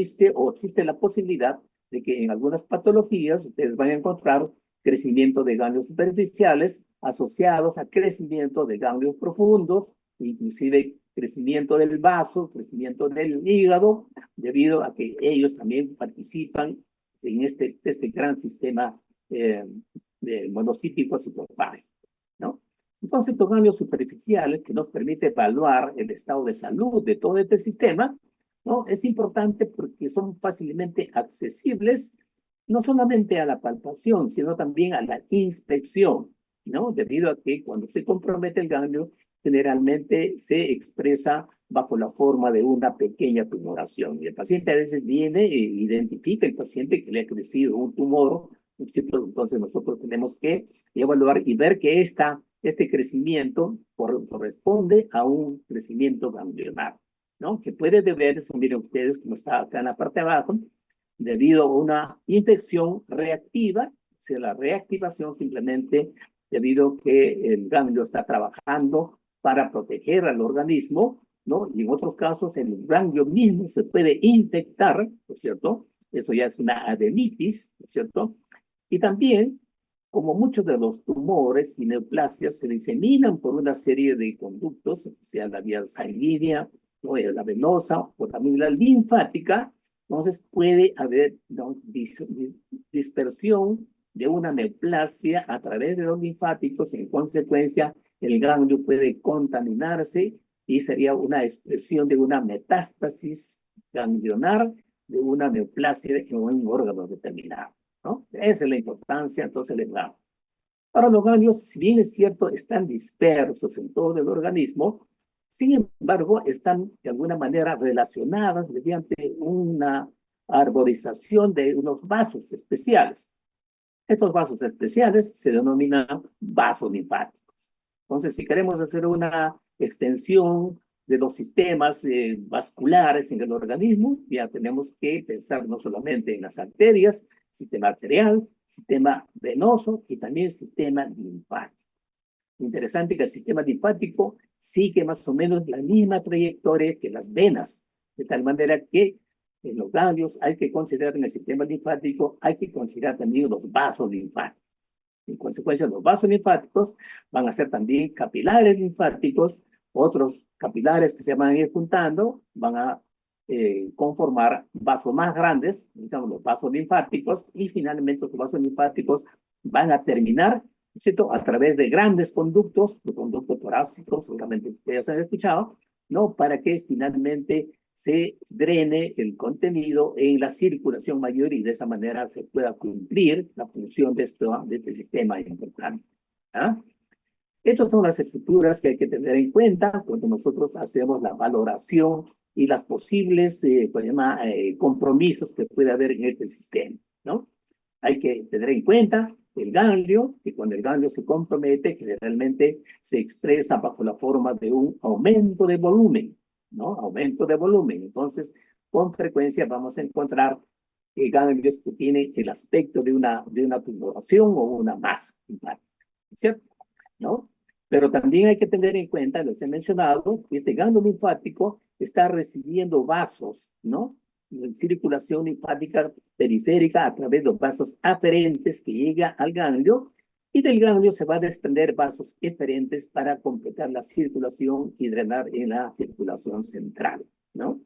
existe la posibilidad de que en algunas patologías ustedes van a encontrar crecimiento de ganglios superficiales asociados a crecimiento de ganglios profundos, inclusive crecimiento del vaso, crecimiento del hígado, debido a que ellos también participan en este gran sistema de monocíticos y citofágicos, ¿no? Entonces, los ganglios superficiales, que nos permite evaluar el estado de salud de todo este sistema, ¿no? Es importante porque son fácilmente accesibles, no solamente a la palpación, sino también a la inspección, ¿no? Debido a que cuando se compromete el ganglio, generalmente se expresa bajo la forma de una pequeña tumoración. Y el paciente a veces viene e identifica el paciente que le ha crecido un tumor, ¿no es cierto? Entonces nosotros tenemos que evaluar y ver que este crecimiento corresponde a un crecimiento ganglionar, ¿no? Que puede deberse, miren ustedes como está acá en la parte de abajo, debido a una infección reactiva, o sea, la reactivación simplemente debido a que el ganglio está trabajando para proteger al organismo, ¿no? Y en otros casos el ganglio mismo se puede infectar, ¿no es cierto? Eso ya es una adenitis, ¿no es cierto? Y también, como muchos de los tumores y neoplasias se diseminan por una serie de conductos, sea la vía sanguínea, ¿no? La venosa o también la linfática, entonces puede haber, ¿no? dispersión de una neoplasia a través de los linfáticos. En consecuencia, el ganglio puede contaminarse y sería una expresión de una metástasis ganglionar de una neoplasia en un órgano determinado, ¿no? Esa es la importancia, entonces, del ganglio. Ahora, los ganglios, si bien es cierto, están dispersos en todo el organismo, sin embargo, están de alguna manera relacionadas mediante una arborización de unos vasos especiales. Estos vasos especiales se denominan vasos linfáticos. Entonces, si queremos hacer una extensión de los sistemas vasculares en el organismo, ya tenemos que pensar no solamente en las arterias, sistema arterial, sistema venoso y también sistema linfático. Interesante que el sistema linfático sigue más o menos la misma trayectoria que las venas, de tal manera que en los ganglios hay que considerar en el sistema linfático, hay que considerar también los vasos linfáticos. En consecuencia, los vasos linfáticos van a ser también capilares linfáticos, otros capilares que se van a ir juntando, van a conformar vasos más grandes, digamos los vasos linfáticos, y finalmente los vasos linfáticos van a terminar, ¿cierto?, a través de grandes conductos, los conductos torácicos, seguramente ustedes han escuchado, ¿no?, para que finalmente se drene el contenido en la circulación mayor y de esa manera se pueda cumplir la función de este sistema importante. ¿Ah? Estas son las estructuras que hay que tener en cuenta cuando nosotros hacemos la valoración y las posibles compromisos que puede haber en este sistema, ¿no? Hay que tener en cuenta el ganglio, que cuando el ganglio se compromete, generalmente se expresa bajo la forma de un aumento de volumen, ¿no? Aumento de volumen. Entonces, con frecuencia vamos a encontrar ganglios que tienen el aspecto de una tumoración o una masa, ¿cierto? ¿No? Pero también hay que tener en cuenta, les he mencionado, que este ganglio linfático está recibiendo vasos, ¿no?, en circulación linfática periférica a través de los vasos aferentes que llega al ganglio, y del ganglio se va a desprender vasos eferentes para completar la circulación y drenar en la circulación central, ¿no?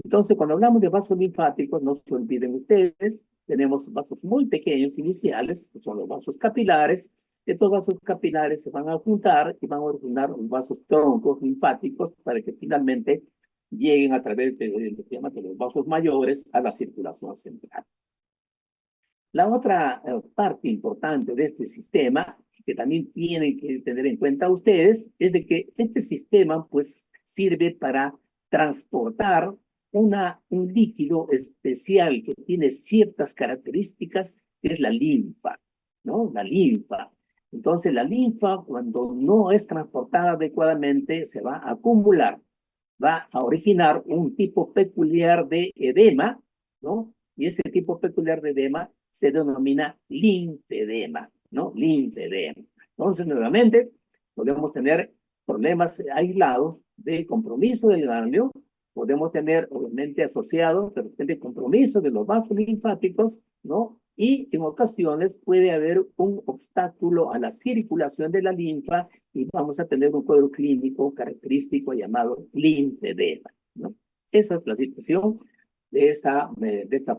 Entonces, cuando hablamos de vasos linfáticos, no se olviden ustedes, tenemos vasos muy pequeños iniciales, que son los vasos capilares. Estos vasos capilares se van a juntar y van a originar los vasos troncos linfáticos para que finalmente lleguen a través de lo que llaman de los vasos mayores a la circulación central. La otra parte importante de este sistema, que también tienen que tener en cuenta ustedes, es de que este sistema pues sirve para transportar un líquido especial que tiene ciertas características, que es la linfa, ¿no? La linfa. Entonces, la linfa, cuando no es transportada adecuadamente, se va a acumular, va a originar un tipo peculiar de edema, ¿no? Y ese tipo peculiar de edema se denomina linfedema, ¿no? Linfedema. Entonces, nuevamente, podemos tener problemas aislados de compromiso del ganglio, podemos tener, obviamente, asociado de repente compromiso de los vasos linfáticos, ¿no? Y en ocasiones puede haber un obstáculo a la circulación de la linfa y vamos a tener un cuadro clínico característico llamado linfedema, ¿no? Esa es la situación de esta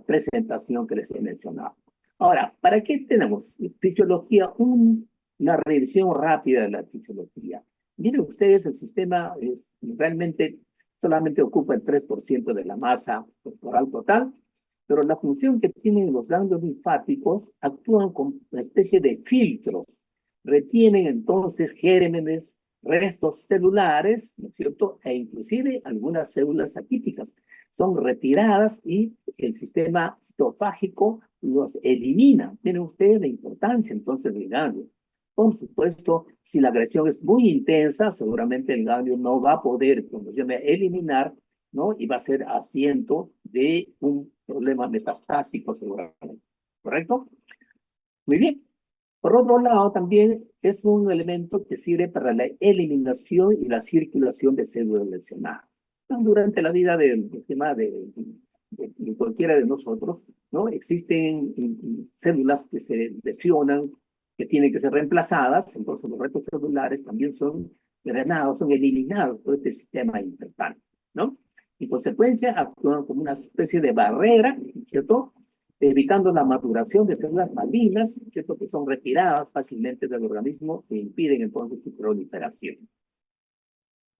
presentación que les he mencionado. Ahora, ¿para qué tenemos fisiología? Una revisión rápida de la fisiología. Miren ustedes, el sistema realmente solamente ocupa el 3% de la masa corporal total, pero la función que tienen los ganglios linfáticos actúan como una especie de filtros, retienen entonces gérmenes, restos celulares, ¿no es cierto? E inclusive algunas células atípicas son retiradas y el sistema citofágico los elimina. Miren ustedes la importancia entonces del ganglio. Por supuesto, si la agresión es muy intensa, seguramente el ganglio no va a poder, como se llama, eliminar, ¿no? Y va a ser asiento de un problema metastásico, seguramente. ¿Correcto? Muy bien. Por otro lado, también es un elemento que sirve para la eliminación y la circulación de células lesionadas. Durante la vida del tema de cualquiera de nosotros, ¿no? Existen células que se lesionan, que tienen que ser reemplazadas, entonces los restos celulares también son drenados, son eliminados por este sistema interno, ¿no? En consecuencia, actúan como una especie de barrera, ¿cierto? Evitando la maduración de células malignas, ¿cierto? Que son retiradas fácilmente del organismo e impiden entonces su proliferación.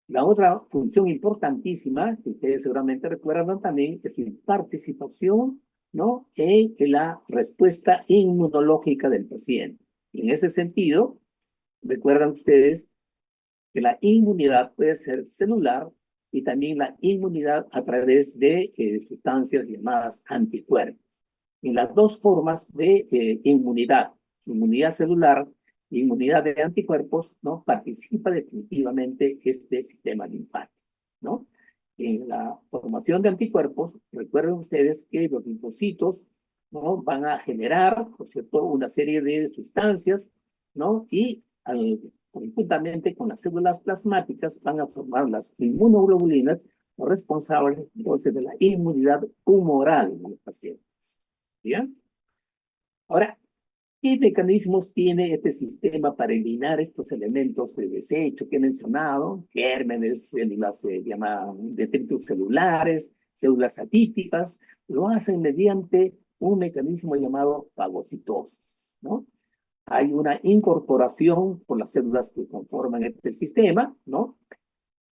La otra función importantísima, que ustedes seguramente recuerdan también, es su participación, ¿no? En la respuesta inmunológica del paciente. En ese sentido, recuerdan ustedes que la inmunidad puede ser celular y también la inmunidad a través de sustancias llamadas anticuerpos. En las dos formas de inmunidad celular, inmunidad de anticuerpos, ¿no? Participa definitivamente este sistema linfático, ¿no? En la formación de anticuerpos, recuerden ustedes que los linfocitos, ¿no? Van a generar, por cierto, una serie de sustancias, ¿no? Y conjuntamente con las células plasmáticas van a formar las inmunoglobulinas responsables entonces de la inmunidad humoral de los pacientes. ¿Bien? Ahora, ¿qué mecanismos tiene este sistema para eliminar estos elementos de desecho que he mencionado? Gérmenes, células detritus celulares, células atípicas. Lo hacen mediante un mecanismo llamado fagocitosis, ¿no? Hay una incorporación por las células que conforman este sistema, ¿no?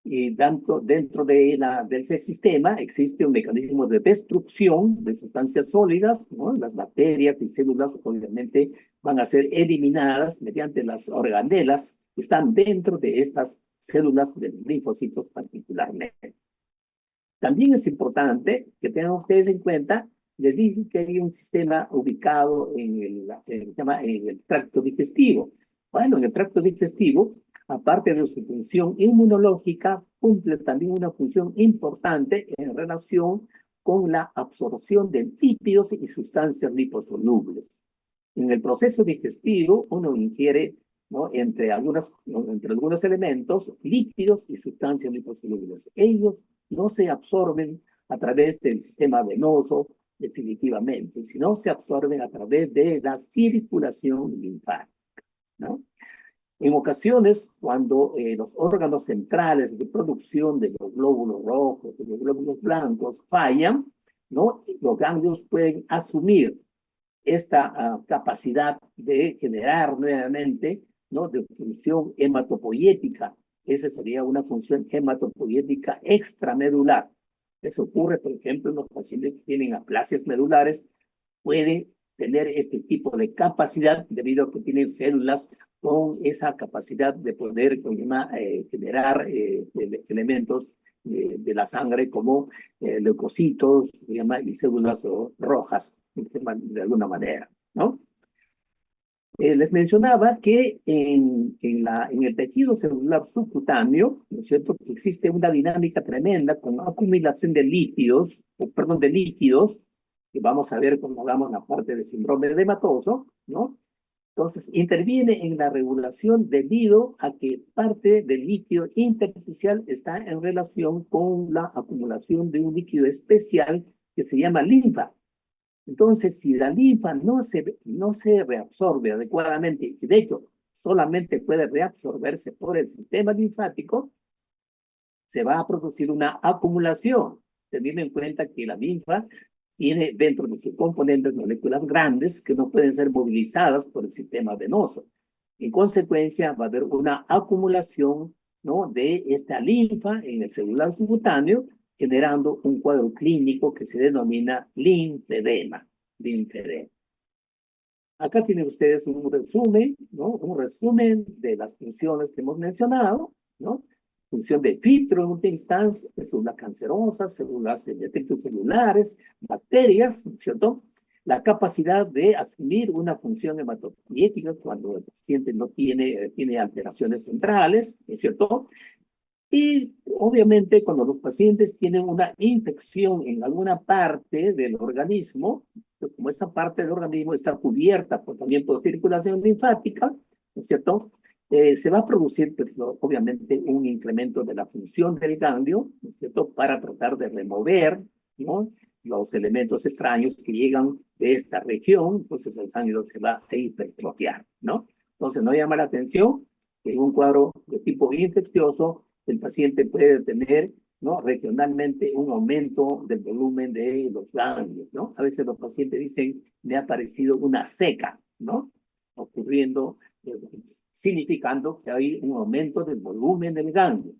Y dentro de ese sistema existe un mecanismo de destrucción de sustancias sólidas, ¿no? Las bacterias y células obviamente van a ser eliminadas mediante las organelas que están dentro de estas células de los linfocitos particularmente. También es importante que tengan ustedes en cuenta, les dije que hay un sistema ubicado en el tracto digestivo. Bueno, en el tracto digestivo, aparte de su función inmunológica, cumple también una función importante en relación con la absorción de lípidos y sustancias liposolubles. En el proceso digestivo, uno ingiere, ¿no? entre algunos elementos, lípidos y sustancias liposolubles. Ellos no se absorben a través del sistema venoso definitivamente, sino se absorben a través de la circulación linfática, ¿no? En ocasiones, cuando los órganos centrales de producción de los glóbulos rojos, de los glóbulos blancos fallan, ¿no? Los ganglios pueden asumir esta capacidad de generar nuevamente, ¿no? De función hematopoyética. Esa sería una función hematopoyética extramedular. Eso ocurre, por ejemplo, en los pacientes que tienen aplasias medulares, pueden tener este tipo de capacidad debido a que tienen células con esa capacidad de poder generar elementos de la sangre como leucocitos y células rojas de alguna manera, ¿no? Les mencionaba que en el tejido celular subcutáneo, ¿no es cierto?, que existe una dinámica tremenda con acumulación de líquidos, de líquidos, que vamos a ver cuando hagamos la parte del síndrome edematoso, ¿no? Entonces, interviene en la regulación debido a que parte del líquido intersticial está en relación con la acumulación de un líquido especial que se llama linfa. Entonces, si la linfa no se reabsorbe adecuadamente, y de hecho solamente puede reabsorberse por el sistema linfático, se va a producir una acumulación. Teniendo en cuenta que la linfa tiene dentro de sus componentes moléculas grandes que no pueden ser movilizadas por el sistema venoso. En consecuencia, va a haber una acumulación, ¿no?, de esta linfa en el celular subcutáneo, generando un cuadro clínico que se denomina linfedema. Linfedema. Acá tienen ustedes un resumen, ¿no? Un resumen de las funciones que hemos mencionado, ¿no? Función de filtro en última instancia, de células cancerosas, células detritos celulares, bacterias, ¿cierto? La capacidad de asumir una función hematopoyética cuando el paciente no tiene alteraciones centrales, ¿cierto? Y obviamente cuando los pacientes tienen una infección en alguna parte del organismo, como esa parte del organismo está cubierta también por circulación linfática, ¿no es cierto? Se va a producir, pues, obviamente, un incremento de la función del ganglio, ¿no es cierto?, para tratar de remover, ¿no?, los elementos extraños que llegan de esta región. Entonces el ganglio se va a hipertrofiar, ¿no? Entonces no llama la atención que en un cuadro de tipo infeccioso el paciente puede tener, ¿no?, regionalmente un aumento del volumen de los ganglios, ¿no? A veces los pacientes dicen, me ha parecido una seca, ¿no?, ocurriendo, significando que hay un aumento del volumen del ganglio.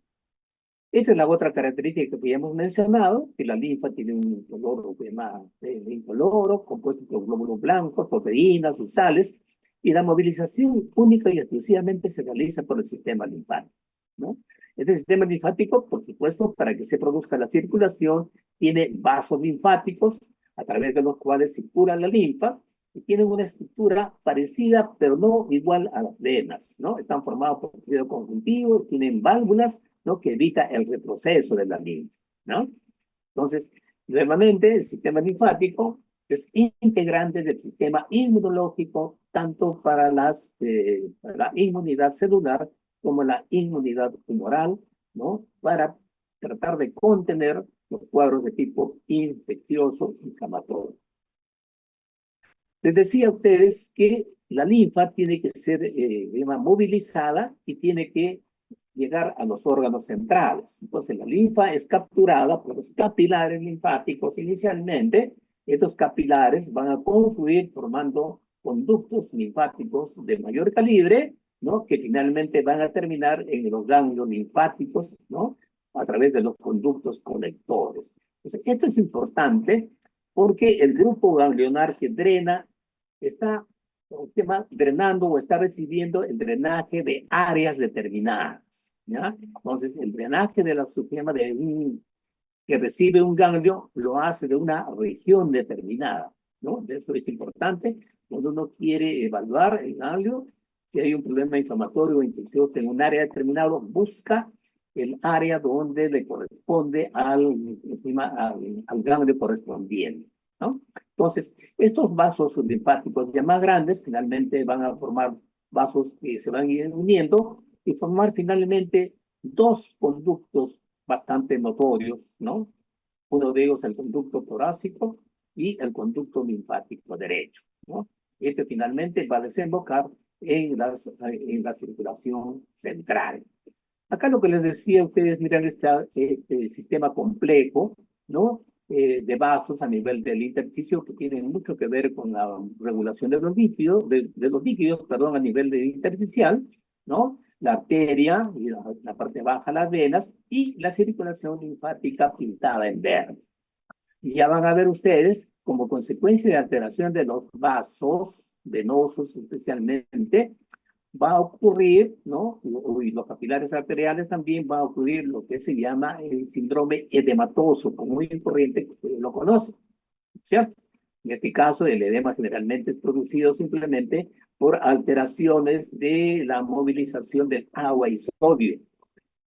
Esa es la otra característica que ya hemos mencionado, que la linfa tiene un incoloro, que se llama incoloro, compuesto por glóbulos blancos, proteínas y sales, y la movilización única y exclusivamente se realiza por el sistema linfático, ¿no? Este sistema linfático, por supuesto, para que se produzca la circulación, tiene vasos linfáticos a través de los cuales circula la linfa, y tienen una estructura parecida, pero no igual a las venas, ¿no? Están formados por tejido conjuntivo, tienen válvulas, ¿no?, que evita el retroceso de la linfa, ¿no? Entonces, nuevamente, el sistema linfático es integrante del sistema inmunológico, tanto para la inmunidad celular como la inmunidad tumoral, ¿no?, para tratar de contener los cuadros de tipo infeccioso inflamatorio. Les decía a ustedes que la linfa tiene que ser movilizada y tiene que llegar a los órganos centrales. Entonces, la linfa es capturada por los capilares linfáticos inicialmente. Estos capilares van a confluir formando conductos linfáticos de mayor calibre, ¿no?, que finalmente van a terminar en los ganglios linfáticos, ¿no?, a través de los conductos conectores. Entonces, esto es importante porque el grupo ganglionar que drena está drenando o está recibiendo el drenaje de áreas determinadas, ¿ya? Entonces, el drenaje de la subgema que recibe un ganglio lo hace de una región determinada, ¿no? Eso es importante cuando uno quiere evaluar el ganglio. Si hay un problema inflamatorio o infeccioso en un área determinada, busca el área donde le corresponde al ganglio correspondiente, ¿no? Entonces, estos vasos linfáticos ya más grandes finalmente van a formar vasos que se van a ir uniendo y formar finalmente dos conductos bastante notorios, ¿no? Uno de ellos el conducto torácico y el conducto linfático derecho, ¿no? Este finalmente va a desembocar en la circulación central. Acá lo que les decía a ustedes, miren este sistema complejo, ¿no?, de vasos a nivel del intersticio que tienen mucho que ver con la regulación de los líquidos, a nivel del intersticial, ¿no? La arteria y la parte baja, las venas, y la circulación linfática pintada en verde. Y ya van a ver ustedes, como consecuencia de alteración de los vasos venosos especialmente, va a ocurrir, ¿no?, y los capilares arteriales también va a ocurrir lo que se llama el síndrome edematoso, como muy corriente, que ustedes lo conocen, ¿cierto? En este caso, el edema generalmente es producido simplemente por alteraciones de la movilización del agua y sodio,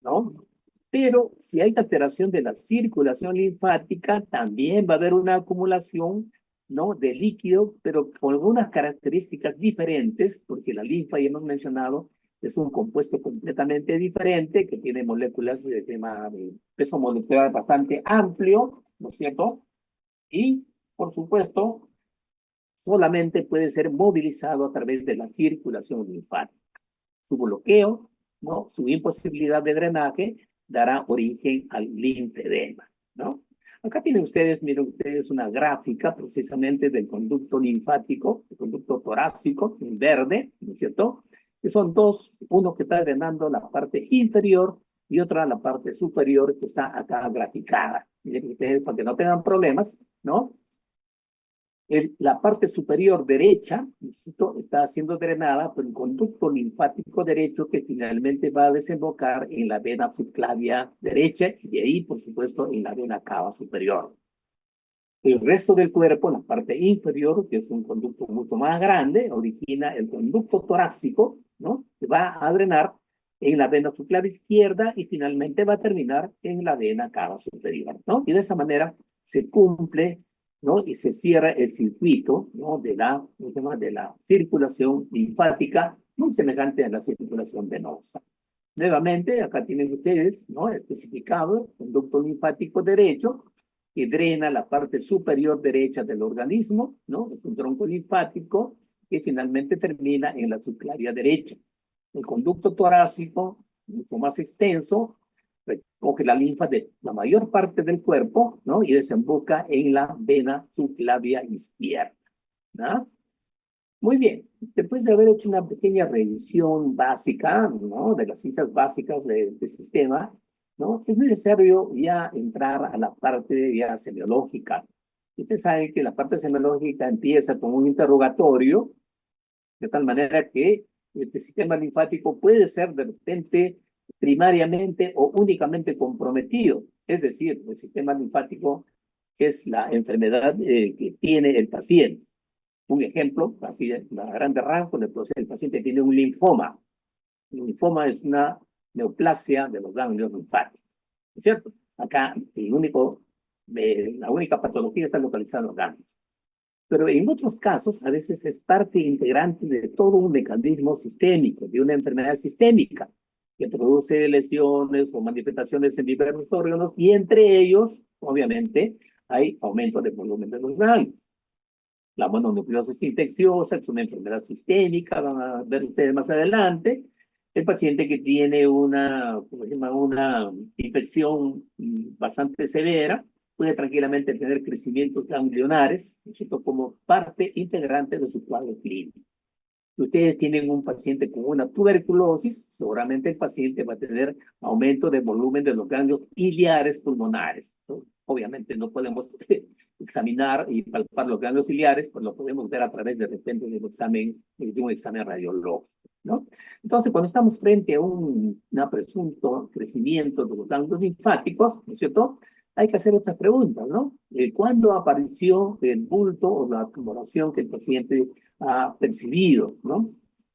¿no? Pero si hay alteración de la circulación linfática, también va a haber una acumulación ¿no? De líquido, pero con algunas características diferentes, porque la linfa, ya hemos mencionado, es un compuesto completamente diferente, que tiene moléculas de tema de peso molecular bastante amplio, ¿no es cierto? Y, por supuesto, solamente puede ser movilizado a través de la circulación linfática. Su bloqueo, ¿no? Su imposibilidad de drenaje dará origen al linfedema, ¿no? Acá tienen ustedes, miren ustedes, una gráfica precisamente del conducto linfático, el conducto torácico, en verde, ¿no es cierto? Que son dos, uno que está drenando la parte inferior y otra la parte superior que está acá graficada. Miren ustedes, para que no tengan problemas, ¿no? La parte superior derecha, ¿cierto? Está siendo drenada por el conducto linfático derecho que finalmente va a desembocar en la vena subclavia derecha y de ahí, por supuesto, en la vena cava superior. El resto del cuerpo, la parte inferior, que es un conducto mucho más grande, origina el conducto torácico, ¿no? Que va a drenar en la vena subclavia izquierda y finalmente va a terminar en la vena cava superior, ¿no? Y de esa manera se cumple, ¿no? Y se cierra el circuito, ¿no? De la circulación linfática, muy semejante a la circulación venosa. Nuevamente, acá tienen ustedes, ¿no? Especificado el conducto linfático derecho, que drena la parte superior derecha del organismo, ¿no? Es un tronco linfático que finalmente termina en la subclavia derecha. El conducto torácico, mucho más extenso, recoge la linfa de la mayor parte del cuerpo, ¿no? Y desemboca en la vena subclavia izquierda, ¿no? Muy bien, después de haber hecho una pequeña revisión básica, ¿no? De las ciencias básicas del sistema, ¿no? Es necesario ya entrar a la parte ya semiológica. Ustedes saben que la parte semiológica empieza con un interrogatorio, de tal manera que este sistema linfático puede ser de repente primariamente o únicamente comprometido. Es decir, el sistema linfático es la enfermedad que tiene el paciente. Un ejemplo, así a grandes rasgos, el paciente tiene un linfoma. El linfoma es una neoplasia de los ganglios linfáticos, ¿no es cierto? Acá la única patología está localizada en los ganglios. Pero en otros casos, a veces es parte integrante de todo un mecanismo sistémico, de una enfermedad sistémica, que produce lesiones o manifestaciones en diversos órganos, y entre ellos, obviamente, hay aumento del volumen de los ganglios. La mononucleosis infecciosa es una enfermedad sistémica, van a ver ustedes más adelante. El paciente que tiene ¿cómo se llama? Una infección bastante severa puede tranquilamente tener crecimientos ganglionares, ¿cierto? Como parte integrante de su cuadro clínico. Si ustedes tienen un paciente con una tuberculosis, seguramente el paciente va a tener aumento de volumen de los ganglios iliares pulmonares, ¿no? Obviamente no podemos examinar y palpar los ganglios iliares, pues lo podemos ver a través de repente de un examen radiológico, ¿no? Entonces, cuando estamos frente a un presunto crecimiento de los ganglios linfáticos, ¿no es cierto? Hay que hacer estas preguntas, ¿no? ¿Cuándo apareció el bulto o la tumoración que el paciente ha percibido, ¿no?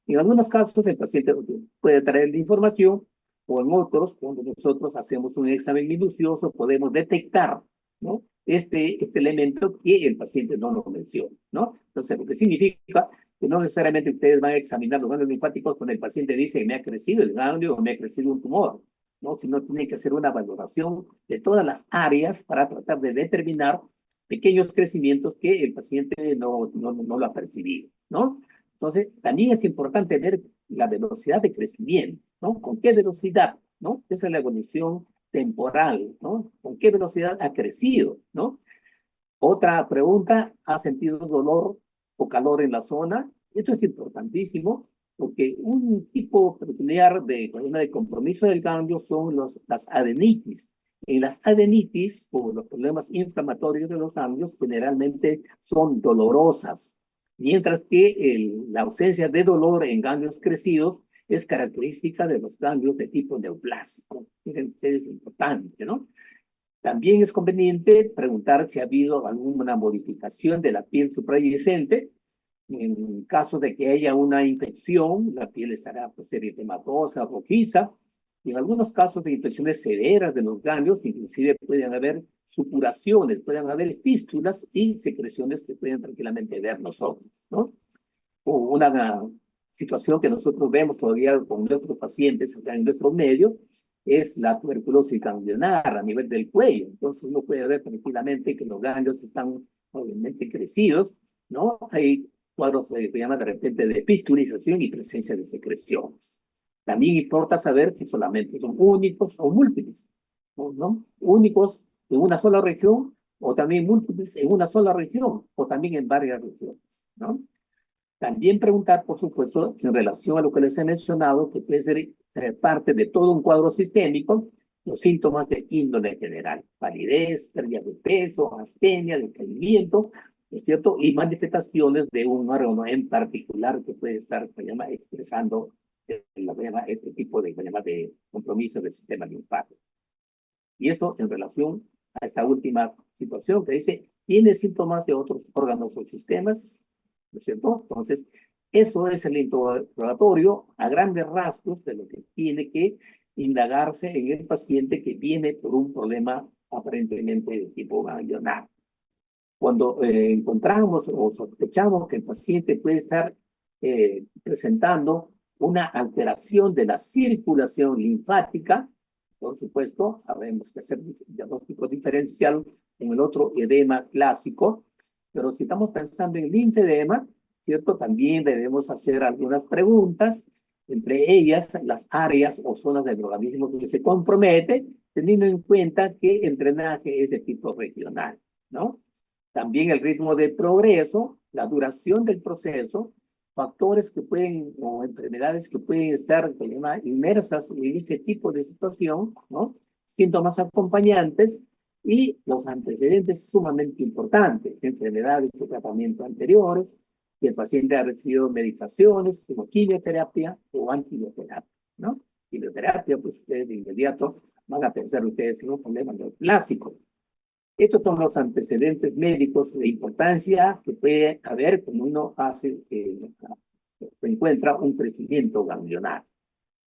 En algunos casos el paciente puede traer la información, o en otros, cuando nosotros hacemos un examen minucioso, podemos detectar, ¿no? Este elemento que el paciente no nos menciona, ¿no? Entonces, lo que significa que no necesariamente ustedes van a examinar los ganglios linfáticos cuando el paciente dice me ha crecido el ganglio o me ha crecido un tumor, ¿no? Sino tiene que hacer una valoración de todas las áreas para tratar de determinar pequeños crecimientos que el paciente no lo ha percibido, ¿no? Entonces, también es importante ver la velocidad de crecimiento, ¿no? ¿Con qué velocidad, ¿no? Esa es la evolución temporal, ¿no? ¿Con qué velocidad ha crecido, ¿no? Otra pregunta, ¿ha sentido dolor o calor en la zona? Esto es importantísimo porque un tipo peculiar de compromiso del ganglio son las adenitis. En las adenitis, o los problemas inflamatorios de los ganglios, generalmente son dolorosas, mientras que la ausencia de dolor en ganglios crecidos es característica de los ganglios de tipo neoplásico. Miren ustedes, es importante, ¿no? También es conveniente preguntar si ha habido alguna modificación de la piel suprayacente. En caso de que haya una infección, la piel estará pues, eritematosa, rojiza. Y en algunos casos de infecciones severas de los ganglios, inclusive pueden haber supuraciones, pueden haber fístulas y secreciones que pueden tranquilamente ver nosotros, ¿no? O una situación que nosotros vemos todavía con nuestros pacientes acá en nuestro medio es la tuberculosis ganglionar a nivel del cuello. Entonces uno puede ver tranquilamente que los ganglios están obviamente crecidos, ¿no? Hay cuadros que llaman de repente de fistulización y presencia de secreciones. También importa saber si solamente son únicos o múltiples, ¿no? Únicos en una sola región o también múltiples en una sola región o también en varias regiones, ¿no? También preguntar, por supuesto, en relación a lo que les he mencionado, que puede ser parte de todo un cuadro sistémico, los síntomas de índole general, palidez, pérdida de peso, astenia, decaimiento, ¿no es cierto? Y manifestaciones de un órgano en particular que puede estar, se llama, expresando este tipo de, de compromiso del sistema linfático. Y esto en relación a esta última situación que dice, ¿tiene síntomas de otros órganos o sistemas? ¿No es cierto? Entonces, eso es el interrogatorio a grandes rasgos de lo que tiene que indagarse en el paciente que viene por un problema aparentemente de tipo ganglionar. Cuando encontramos o sospechamos que el paciente puede estar presentando una alteración de la circulación linfática, por supuesto, sabemos que hacer diagnóstico diferencial en el otro edema clásico, pero si estamos pensando en linfedema, ¿cierto? También debemos hacer algunas preguntas, entre ellas las áreas o zonas del organismo que se compromete, teniendo en cuenta que el drenaje es de tipo regional, ¿no? También el ritmo de progreso, la duración del proceso, factores que pueden, o enfermedades que pueden estar inmersas en este tipo de situación, ¿no? Síntomas acompañantes y los antecedentes sumamente importantes, enfermedades de tratamiento anteriores, que el paciente ha recibido medicaciones como quimioterapia o antibioterapia, ¿no? Quimioterapia, pues ustedes de inmediato van a pensar ustedes en un problema neoplásico. Estos son los antecedentes médicos de importancia que puede haber cuando uno encuentra un crecimiento ganglionar.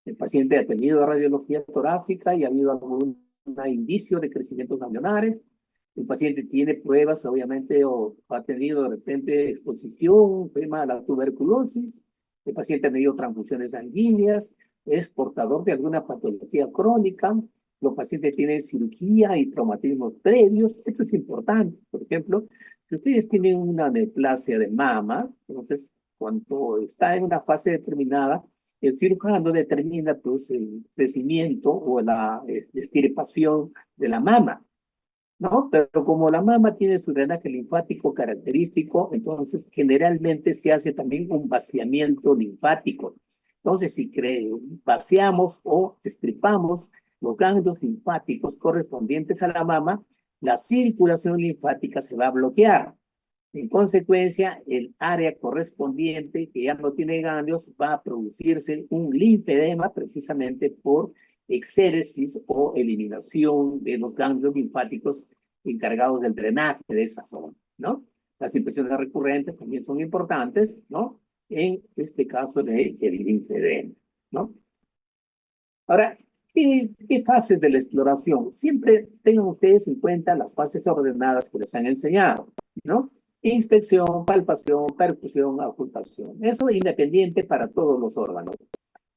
El paciente ha tenido radiología torácica y ha habido algún indicio de crecimientos ganglionares. El paciente tiene pruebas, obviamente, o ha tenido de repente exposición, tema a la tuberculosis. El paciente ha tenido transfusiones sanguíneas, es portador de alguna patología crónica. Los pacientes tienen cirugía y traumatismos previos. Esto es importante. Por ejemplo, si ustedes tienen una neoplasia de mama, entonces, cuando está en una fase determinada, el cirujano determina pues, el crecimiento o la extirpación de la mama, ¿no? Pero como la mama tiene su drenaje linfático característico, entonces generalmente se hace también un vaciamiento linfático. Entonces, si vaciamos o extirpamos los ganglios linfáticos correspondientes a la mama, la circulación linfática se va a bloquear. En consecuencia, el área correspondiente que ya no tiene ganglios va a producirse un linfedema precisamente por exéresis o eliminación de los ganglios linfáticos encargados del drenaje de esa zona, ¿no? Las infecciones recurrentes también son importantes, ¿no? En este caso del linfedema, ¿no? Ahora, ¿qué fases de la exploración? Siempre tengan ustedes en cuenta las fases ordenadas que les han enseñado, ¿no? Inspección, palpación, percusión, ocultación. Eso es independiente para todos los órganos.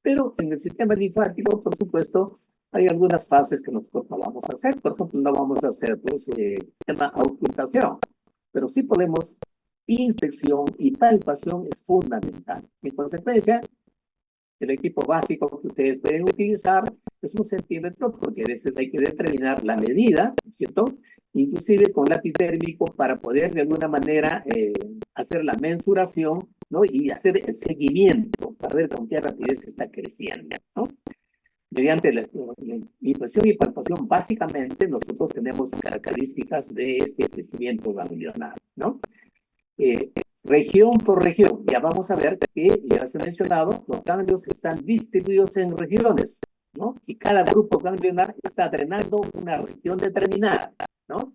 Pero en el sistema linfático, por supuesto, hay algunas fases que nosotros no vamos a hacer. Por ejemplo, no vamos a hacer, pues, tema ocultación. Pero sí podemos, inspección y palpación es fundamental. En consecuencia, el equipo básico que ustedes pueden utilizar es un centímetro, porque a veces hay que determinar la medida, ¿cierto? Inclusive con lápiz térmico para poder de alguna manera hacer la mensuración, ¿no? Y hacer el seguimiento para ver con qué rapidez está creciendo, ¿no? Mediante la impresión y palpación, básicamente nosotros tenemos características de este crecimiento ganglionar, ¿no? Región por región, ya vamos a ver que, ya se ha mencionado, los ganglios están distribuidos en regiones, ¿no? Y cada grupo ganglionar está drenando una región determinada, ¿no?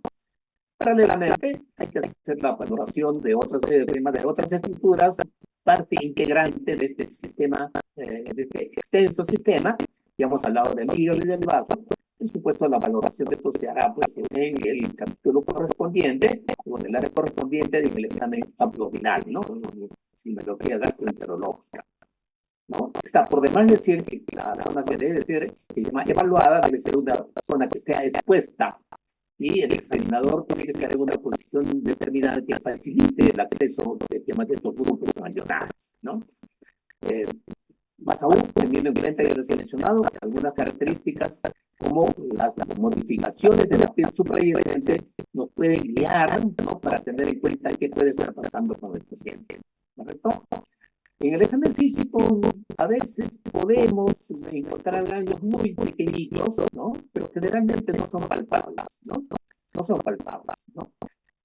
Paralelamente, hay que hacer la valoración de otras estructuras, parte integrante de este sistema, de este extenso sistema, ya hemos hablado del hígado y del vaso, Por supuesto, la valoración de esto se hará pues, en el capítulo correspondiente o en el área correspondiente del examen abdominal, ¿no? Sinología gastroenterológica, ¿no? Está por demás decir que la zona que debe ser evaluada debe ser una zona que esté expuesta y el examinador tiene que estar en una posición determinada que facilite el acceso de temas de estos grupos sanguinarios, ¿no? Más aún, teniendo en cuenta, ya les he mencionado, algunas características como las modificaciones de la piel suprayacente nos pueden guiar, ¿no? Para tener en cuenta qué puede estar pasando con el paciente, ¿correcto? En el examen físico, a veces podemos encontrar daños muy pequeñitos, ¿no? Pero generalmente no son palpables, ¿no? No son palpables, ¿no?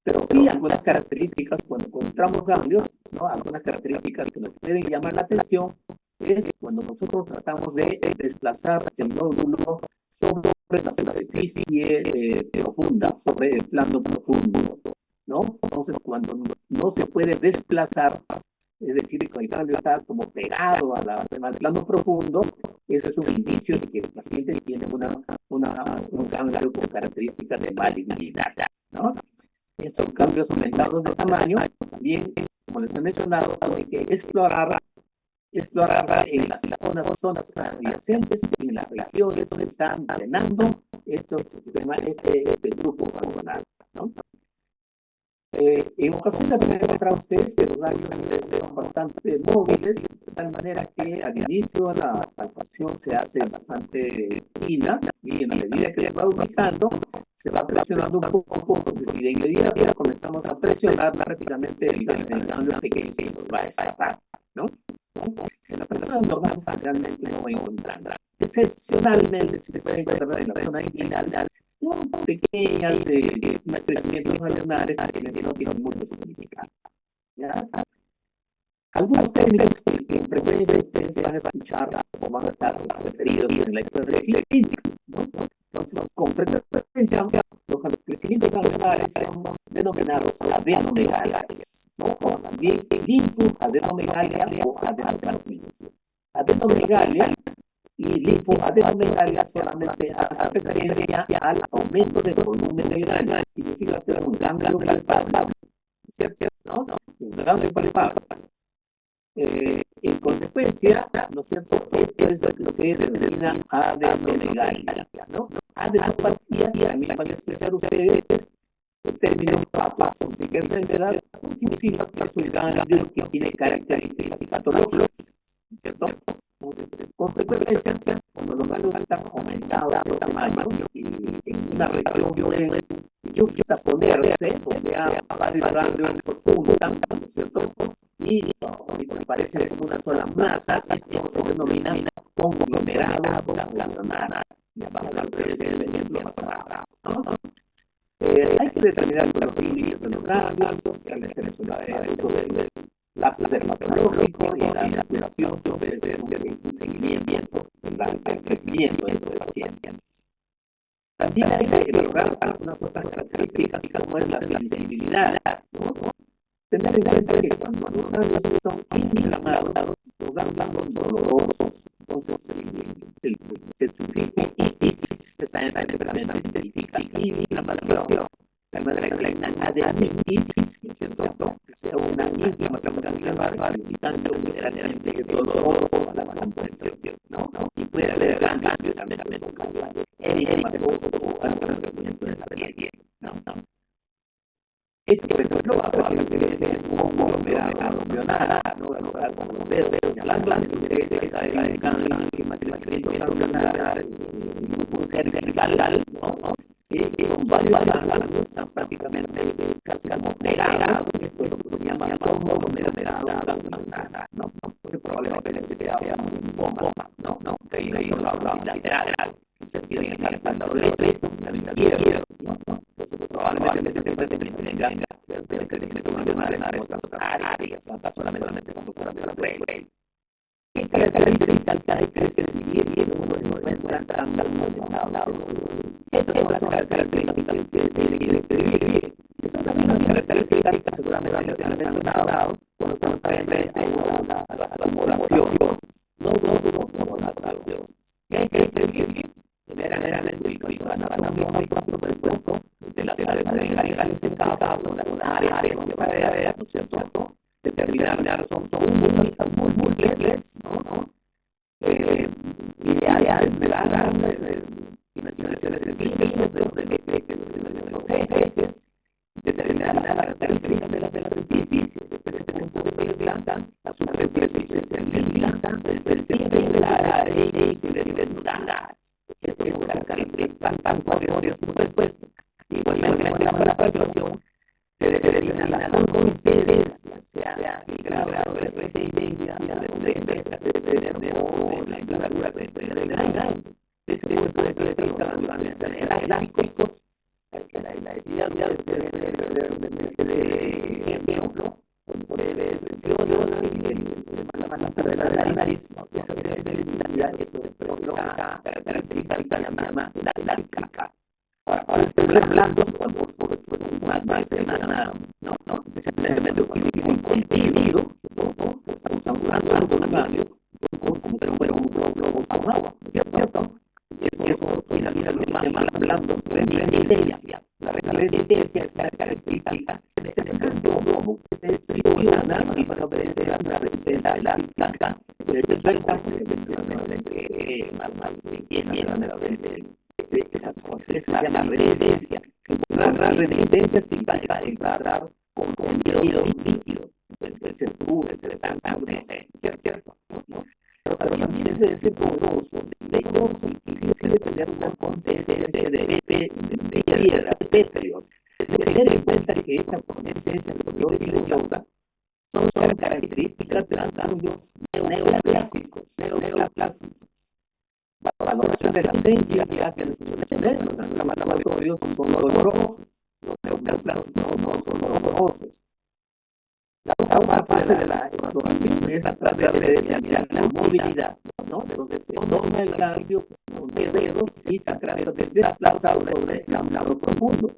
Pero sí algunas características, cuando encontramos cambios, ¿no? Algunas características que nos pueden llamar la atención es cuando nosotros tratamos de desplazar el nódulo sobre la superficie profunda, sobre el plano profundo, ¿no? Entonces, cuando no se puede desplazar, es decir, que el cambio está como pegado al plano profundo, eso es un indicio de que el paciente tiene un cambio con características de malignidad, ¿no? Estos cambios aumentados de tamaño, también, como les he mencionado, hay que explorar en las zonas adyacentes, en las regiones donde están drenando este grupo hormonal, ¿no? En ocasiones también encontrar ustedes que los daños son bastante móviles, de tal manera que al inicio la palpación se hace bastante fina y en la medida que se va ubicando, se va presionando un poco, porque si de inmediato comenzamos a presionar rápidamente el daño pequeño se nos va a escapar, ¿no? En la persona normal realmente no va a encontrar. Excepcionalmente se puede encontrar en la zona inguinal pequeñas crecimientos alveolares que no tienen mucho significado, ¿ya? Algunos términos que en frecuencia ustedes van a escuchar o van a estar referidos en la historia clínica, ¿no? Entonces, con frecuencia, los crecimientos alveolares son denominados adenomegalas, ¿no? O también linfoadenomegalia o adenocarcinoma. Adenomegalia y linfoadenomegalia solamente hace referencia al aumento del volumen del grano, significa que es un ganglio palpable, ¿cierto? ¿No? Un ganglio palpable. En consecuencia, ¿no es cierto? Esto es lo que se denomina adenomegalia, ¿no? Adenopatía, también van a expresar ustedes el término patogénica enfermedad, significa que es un ganglio que tiene características patológicas, ¿cierto? Entonces, con frecuencia, cuando los ganglios están aumentados de tamaño y en una región pueden yuxtaponerse, o sea, varios ganglios se juntan, ¿no es cierto? Y parece como una sola masa, esto se denomina conglomerado ganglionar. Ya vamos a ver el ejemplo más abajo, ¿no? Hay que determinar los límites de los ganglios, se menciona el uso del lápiz dermatológico y la manipulación debe ser un seguimiento del crecimiento del paciente. También hay que evaluar algunas otras características como es la sensibilidad, ¿no? Tener en cuenta que cuando los ganglios son inflamados, los ganglios son dolorosos, entonces el sufijo itis está enfermamente identifica inflamación. La manera que la adenitis, ¿cierto? Que sea una inflamación ganglionar, evitando generalmente doloroso a la comprensión, ¿no? Y puede haber cambios también con eritematoso o agrandamiento de la piel, ¿no? Esto, por ejemplo, aparentemente es un conglomerado ganglionar, ¿no? Cuando lo veo señalando la diferencia de crecimiento ganglionar, un cervical, ¿no? Son varios ganglios, están prácticamente casi como pegados, esto es lo que se llama conglomerado ganglionar, ¿no? Porque probablemente sea un bomba, ¿no? Que hay en la lateral, en sentido en el estándar derecho, en el izquierdo, ¿no? Entonces, probablemente se puede tenga el crecimiento ganglionar en otras áreas, no solamente estamos hablando de la piel. ¿Qué características hay que decidir y uno encuentra tan relacionados? Estas son las características que tienen que describir. Son también las características que seguramente se han mencionado cuando estamos frente a la formulación. No como la salvación. ¿Qué hay que escribir? generalmente ubicadas anatómicas, por supuesto, de las áreas legales en cada caso, las áreas que vamos a ver, ¿no es cierto? Determinar son únicas, muy múltiples, ¿no? Ideales de las dimensiones sensibles, de los ejes, determinar las características de las superficies, desde ese punto de vista, la superficie se sensibiliza desde el centro de la área y se desnuda. Esto es una característica tan curiosa, por supuesto. Igualmente, la percepción se determina la coincidencia, sea el grado de residencia de la envergadura de la gran. Desde ese punto de vista, los elásticos, la necesidad de ejemplo, de la nariz, esa sensibilidad, esa característica se llama la elástica. Ahora, los blandos, más semana, no, especialmente contenido, estamos hablando de cambios, como si fuera un globo formado, ¿cierto? Y eso finalmente se llama blandos, resistencia. La resistencia es la característica de ese globo que se funciona y para ver la resistencia elástica, más entiende esas cosas, se llama resistencia. La resistencia significa entrar con contenido líquido, se cubre, se desangre, ¿cierto? Pero también es poroso, debe tener una consistencia de piedra, de pétreos. Tener en cuenta que esta consistencia de lo que causa son características de los cambios neoclásicos. La valoración de la esencia que los laboratorios son dolorosos, los neoclásicos no son dolorosos. La otra fase de la evaluación es a través de determinar la movilidad, ¿no? Donde se toma el cambio con dedos y se trata de desplazar sobre el lado profundo.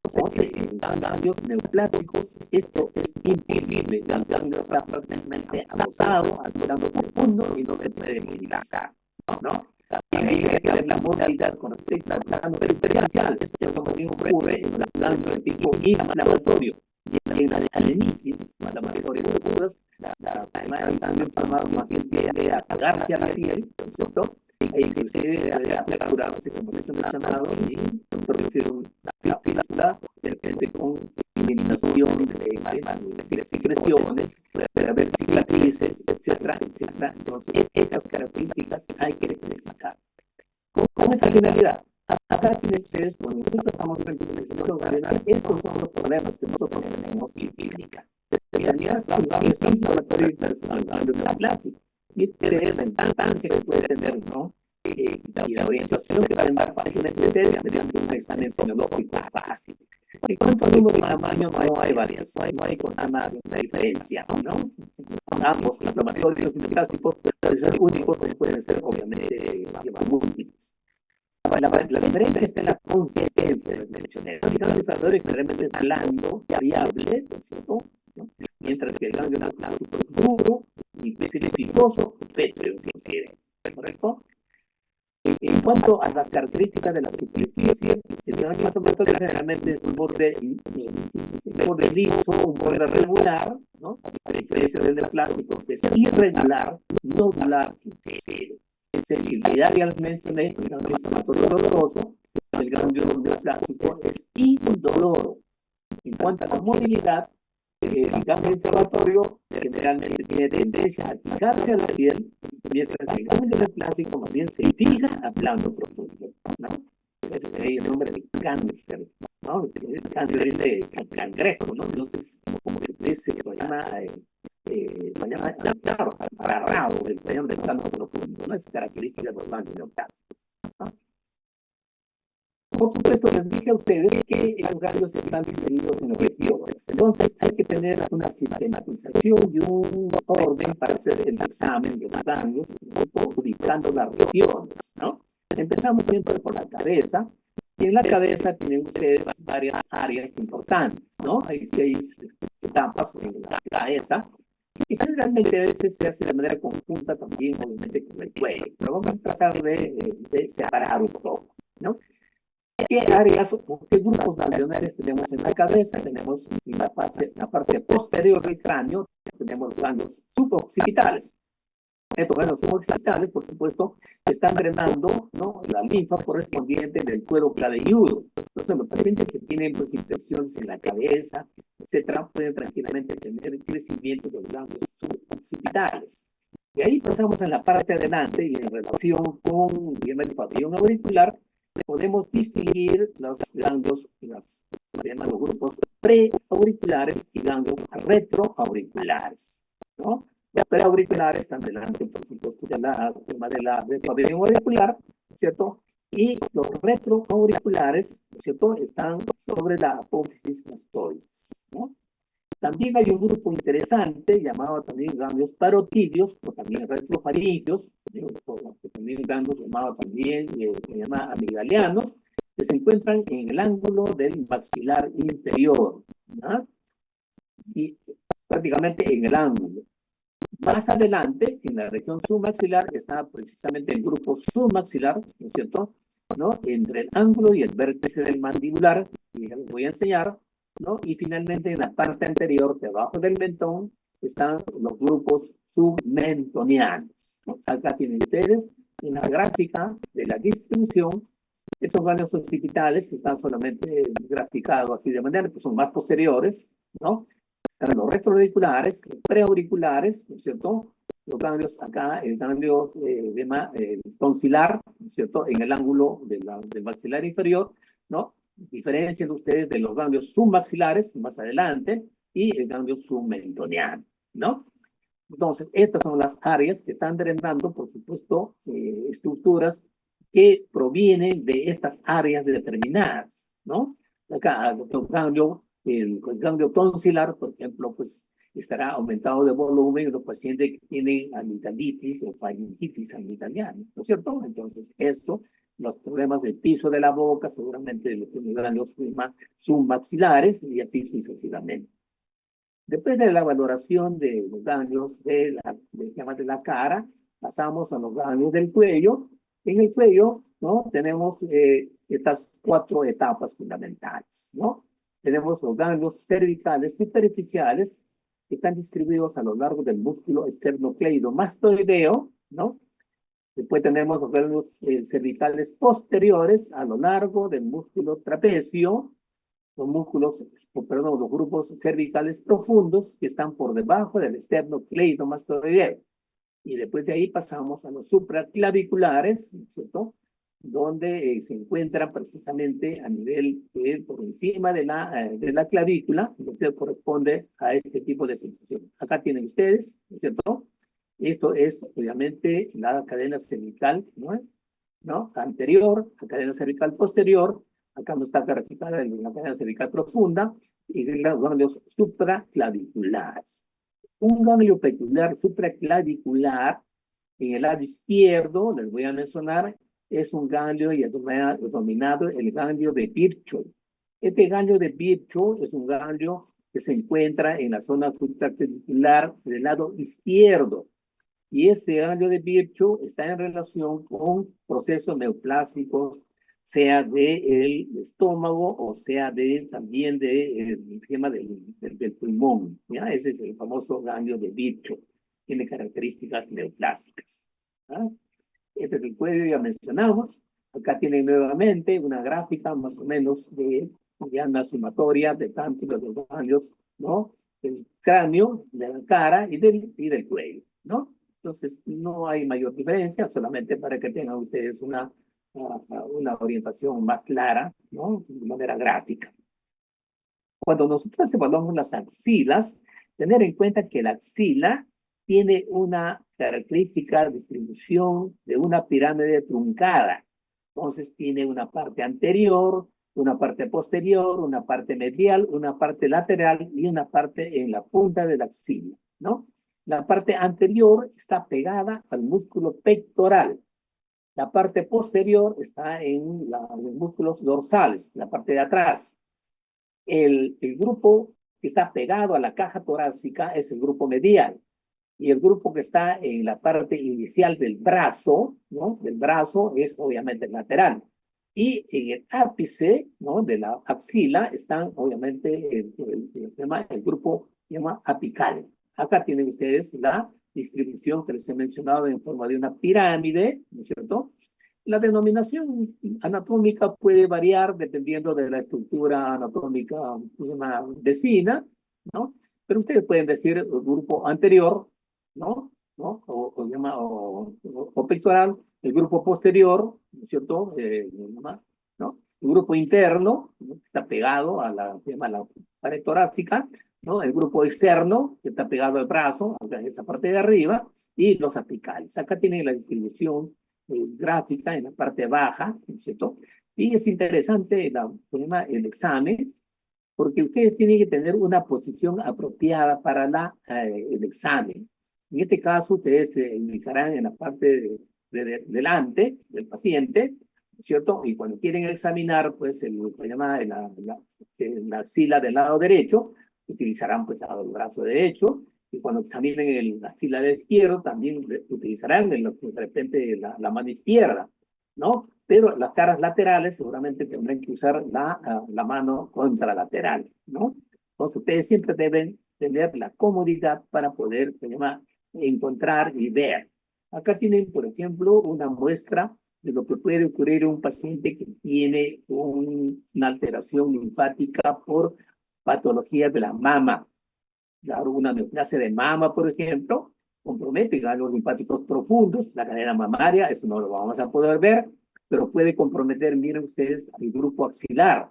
Entonces, en cambios neoplásticos, esto es imposible. El cambio está prácticamente adosado al plano profundo y no se puede movilizar, ¿no? También hay que ver la movilidad con respecto al plano superficial. Esto también ocurre en el plano de tipo inflamatorio. Y en la de alenisis, inflamatorias seguras, la más bien tiende a apagarse a la piel, ¿cierto? E inclusive a fracturarse, como les he mencionado, y producir una fístula, de repente con eliminación de secreciones, puede haber cicatrices, etcétera. Entonces, estas características hay que precisar. Con esa finalidad, acá tienen ustedes, cuando nosotros estamos en el estos son los problemas que nosotros tenemos en clínica. En realidad, es un laboratorio personal de la clase y tener la importancia que puede tener, ¿no? Y la orientación que va a dar fácilmente mediante un examen semiológico fácil. En cuanto al número de tamaño, no hay variación, no hay una diferencia, ¿no? Ambos inflamatorios clásicos pueden ser únicos o pueden ser, obviamente, múltiples. La diferencia está en la consistencia del mencioné. El canalizador es realmente blando, variable, ¿cierto? ¿No? Mientras que el ganglio clásico es duro y filoso, pétreo, inclusive, ¿correcto? En cuanto a las características de la superficie, el ganglio inflamatorio generalmente es un borde liso, un borde regular, ¿no? A diferencia del clásico, que es irregular, nodular, inclusive. En sensibilidad ya les mencioné, el ganglio inflamatorio doloroso, el ganglio clásico es indoloro. En cuanto a la movilidad, el ganglio inflamatorio generalmente tiene tendencia a fijarse a la piel, mientras que el ganglio clásico más bien se fija a plano profundo, ¿no? Eso es el nombre de cáncer, ¿no? El cáncer de cangrejo, ¿no? Entonces, como que se lo llama agarrado, el plano profundo, ¿no? Es característica del ganglio clásico, ¿no? Por supuesto, les dije a ustedes que los ganglios están distribuidos en regiones. Entonces, hay que tener una sistematización y un orden para hacer el examen de los ganglios, ubicando las regiones, ¿no? Empezamos siempre por la cabeza. Y en la cabeza tienen ustedes varias áreas importantes, ¿no? Hay 6 etapas en la cabeza. Y generalmente a veces se hace de manera conjunta también, obviamente, con el cuello. Pero vamos a tratar de separar un poco, ¿no? ¿Qué áreas o qué grupos ganglionares tenemos en la cabeza? Tenemos en la parte posterior del cráneo, tenemos ganglios suboccipitales. Estos ganglios suboccipitales, por supuesto, están drenando, ¿no?, la linfa correspondiente del cuero cabelludo. Entonces, los pacientes que tienen pues, infecciones en la cabeza, etcétera, pueden tranquilamente tener crecimiento de los ganglios suboccipitales. De ahí pasamos a la parte adelante y en relación con el pabellón auricular, podemos distinguir los ganglios, los grupos preauriculares y ganglios retroauriculares, ¿no? Los preauriculares están delante, por supuesto, del pabellón auricular, ¿cierto? Y los retroauriculares, ¿cierto?, están sobre la apófisis mastoides, ¿no? También hay un grupo interesante llamado también ganglios parotidios o también retrofaringios, también ganglios llamados también, se llama amigdalianos, que se encuentran en el ángulo del maxilar inferior, ¿no? Y prácticamente en el ángulo. Más adelante, en la región submaxilar, está precisamente el grupo submaxilar, ¿no es cierto?, ¿no?, entre el ángulo y el vértice del mandibular, y ya les voy a enseñar, ¿no? Y finalmente en la parte anterior, debajo del mentón, están los grupos submentonianos, ¿no? Acá tienen ustedes una gráfica de la distribución. Estos ganglios occipitales están solamente graficados así de manera que son más posteriores, ¿no? Están los retroauriculares, los preauriculares, ¿no es cierto? Los ganglios acá, el ganglio tonsilar, ¿no es cierto?, en el ángulo del maxilar inferior, ¿no? Diferencian ustedes de los ganglios submaxilares más adelante y el ganglio submentoniano, ¿no? Entonces, estas son las áreas que están drenando, por supuesto, estructuras que provienen de estas áreas determinadas, ¿no? Acá, el ganglio tonsilar, por ejemplo, pues estará aumentado de volumen en los pacientes que tienen amigdalitis o faringitis amigdaliana, ¿no es cierto? Entonces, eso, los problemas del piso de la boca, seguramente los ganglios submaxilares y así sucesivamente. Después de la valoración de los ganglios de la cara, pasamos a los ganglios del cuello. En el cuello, ¿no?, tenemos estas 4 etapas fundamentales, ¿no? Tenemos los ganglios cervicales superficiales, que están distribuidos a lo largo del músculo esternocleidomastoideo, ¿no? Después tenemos los ganglios cervicales posteriores a lo largo del músculo trapecio, los grupos cervicales profundos que están por debajo del esternocleidomastoideo. Y después de ahí pasamos a los supraclaviculares, ¿cierto?, donde se encuentran precisamente a nivel por encima de la clavícula, lo que corresponde a este tipo de situación. Acá tienen ustedes, ¿cierto? Esto es, obviamente, la cadena cervical, ¿no? Anterior, la cadena cervical posterior. Acá no está graficada en la cadena cervical profunda, y los ganglios supraclaviculares. Un ganglio peculiar supraclavicular en el lado izquierdo, les voy a mencionar, es un ganglio denominado el ganglio de Virchow. Este ganglio de Virchow es un ganglio que se encuentra en la zona supraclavicular del lado izquierdo. Y este ganglio de Virchow está en relación con procesos neoplásicos, sea del estómago o sea también del tema del pulmón, ¿ya? Ese es el famoso ganglio de Virchow. Tiene características neoplásicas, ¿ah? Este es el cuello, ya mencionamos. Acá tienen nuevamente una gráfica más o menos de una sumatoria de tantos de los ganglios, ¿no?, del cráneo, de la cara y del cuello, ¿no? Entonces, no hay mayor diferencia, solamente para que tengan ustedes una orientación más clara, ¿no?, de manera gráfica. Cuando nosotros evaluamos las axilas, tener en cuenta que la axila tiene una característica de distribución de una pirámide truncada. Entonces, tiene una parte anterior, una parte posterior, una parte medial, una parte lateral y una parte en la punta de la axila, ¿no? La parte anterior está pegada al músculo pectoral. La parte posterior está en los músculos dorsales, la parte de atrás. El grupo que está pegado a la caja torácica es el grupo medial. Y el grupo que está en la parte inicial del brazo, ¿no? Del brazo es obviamente el lateral. Y en el ápice, ¿no? De la axila están obviamente el grupo se llama apical. Acá tienen ustedes la distribución que les he mencionado en forma de una pirámide, ¿no es cierto? La denominación anatómica puede variar dependiendo de la estructura anatómica vecina, ¿no? Pero ustedes pueden decir el grupo anterior, ¿no? ¿No? O pectoral, el grupo posterior, ¿no es cierto? ¿No? El grupo interno, ¿no? Que está pegado a la pared torácica, ¿no? El grupo externo, que está pegado al brazo, a esta parte de arriba, y los apicales. Acá tienen la distribución gráfica en la parte baja, ¿no es cierto? Y es interesante el examen, porque ustedes tienen que tener una posición apropiada para el examen. En este caso, ustedes se ubicarán en la parte delante del paciente, ¿no es cierto? Y cuando quieren examinar, pues, se llama la axila del lado derecho, utilizarán, pues, el brazo derecho, y cuando examinen la axila del izquierdo, también utilizarán de repente la mano izquierda, ¿no? Pero las caras laterales seguramente tendrán que usar la mano contralateral, ¿no? Entonces ustedes siempre deben tener la comodidad para poder, se llama, encontrar y ver. Acá tienen, por ejemplo, una muestra de lo que puede ocurrir en un paciente que tiene una alteración linfática por patologías de la mama. Claro, una neoplasia de mama, por ejemplo, compromete ganglios linfáticos profundos, la cadena mamaria, eso no lo vamos a poder ver, pero puede comprometer, miren ustedes, el grupo axilar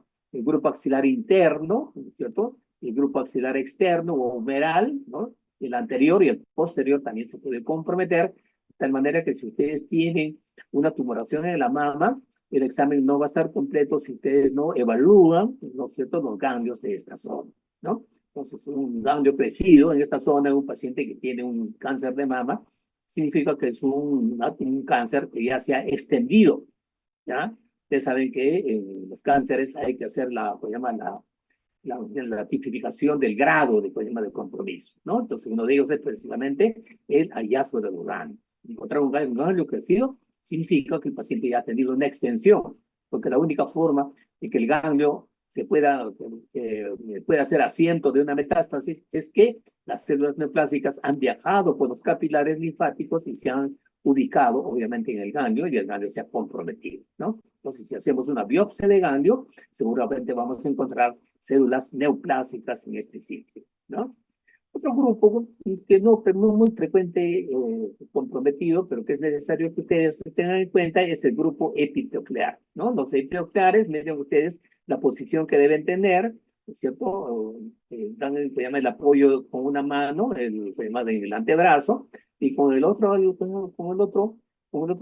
interno, ¿no es cierto? El grupo axilar externo o humeral, ¿no? El anterior y el posterior también se puede comprometer, de tal manera que si ustedes tienen una tumoración en la mama, el examen no va a estar completo si ustedes no evalúan, ¿no es cierto?, los ganglios de esta zona, ¿no? Entonces, un ganglio crecido en esta zona en un paciente que tiene un cáncer de mama, significa que es un cáncer que ya se ha extendido, ¿ya? Ustedes saben que en los cánceres hay que hacer pues, la tipificación del grado de, pues, de compromiso, ¿no? Entonces, uno de ellos es precisamente el hallazgo del órgano. Encontrar un ganglio crecido significa que el paciente ya ha tenido una extensión, porque la única forma de que el ganglio pueda hacer asiento de una metástasis es que las células neoplásicas han viajado por los capilares linfáticos y se han ubicado, obviamente, en el ganglio y el ganglio se ha comprometido, ¿no? Entonces, si hacemos una biopsia de ganglio, seguramente vamos a encontrar células neoplásicas en este sitio, ¿no? Otro grupo que no es muy frecuente comprometido, pero que es necesario que ustedes tengan en cuenta, es el grupo epitelial, ¿no? Los epiteliales, miren ustedes la posición que deben tener, ¿no es cierto? Dan el apoyo con una mano, el antebrazo, y con el otro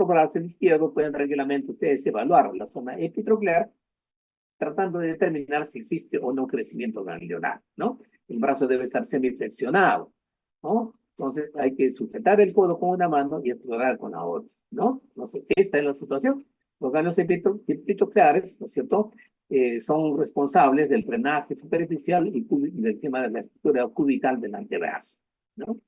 brazo, el izquierdo, pueden tranquilamente ustedes evaluar la zona epitelial, tratando de determinar si existe o no crecimiento ganglionar, ¿no? El brazo debe estar semiflexionado, ¿no? Entonces hay que sujetar el codo con una mano y explorar con la otra, ¿no? Entonces, esta es la situación. Los ganglios epiteliales, ¿no es cierto?, son responsables del drenaje superficial y del tema de la estructura cubital del antebrazo, ¿no?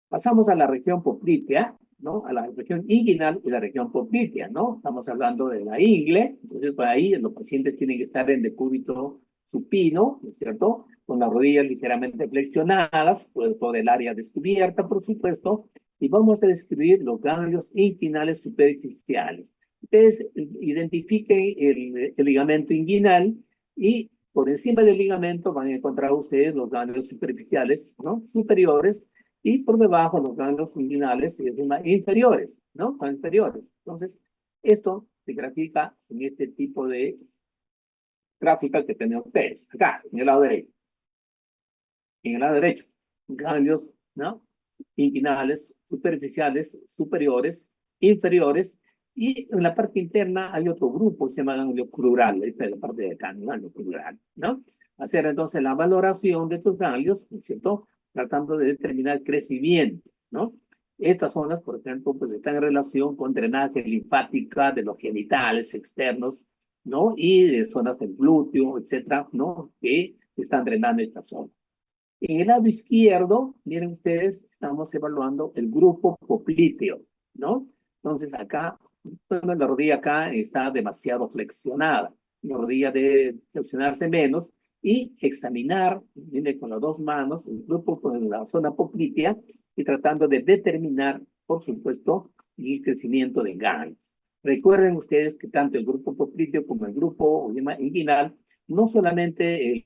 Pasamos a la región poplitea, ¿no? A la región inguinal y la región poplitea, ¿no? Estamos hablando de la ingle, entonces por ahí los pacientes tienen que estar en decúbito supino, ¿no es cierto? Con las rodillas ligeramente flexionadas, por el área descubierta, por supuesto, y vamos a describir los ganglios inguinales superficiales. Ustedes identifiquen el ligamento inguinal y por encima del ligamento van a encontrar ustedes los ganglios superficiales, ¿no? Superiores, y por debajo los ganglios inguinales inferiores, ¿no? Inferiores. Entonces, esto se grafica en este tipo de gráfica que tenemos ustedes, acá, en el lado derecho. En el lado derecho, ganglios, ¿no? Inguinales, superficiales, superiores, inferiores, y en la parte interna hay otro grupo, se llama ganglio crural, esta es la parte de acá, ganglio crural, ¿no? Hacer entonces la valoración de estos ganglios, ¿no es cierto?, tratando de determinar crecimiento, ¿no? Estas zonas, por ejemplo, pues están en relación con drenaje linfática de los genitales externos, ¿no? Y de zonas del glúteo, etcétera, ¿no? Que están drenando esta zona. En el lado izquierdo, miren ustedes, estamos evaluando el grupo popliteo, ¿no? Entonces acá, bueno, la rodilla acá está demasiado flexionada. La rodilla debe flexionarse menos y examinar, miren, con las dos manos, el grupo con la zona poplitea y tratando de determinar, por supuesto, el crecimiento de ganglios. Recuerden ustedes que tanto el grupo popliteo como el grupo inguinal, no solamente el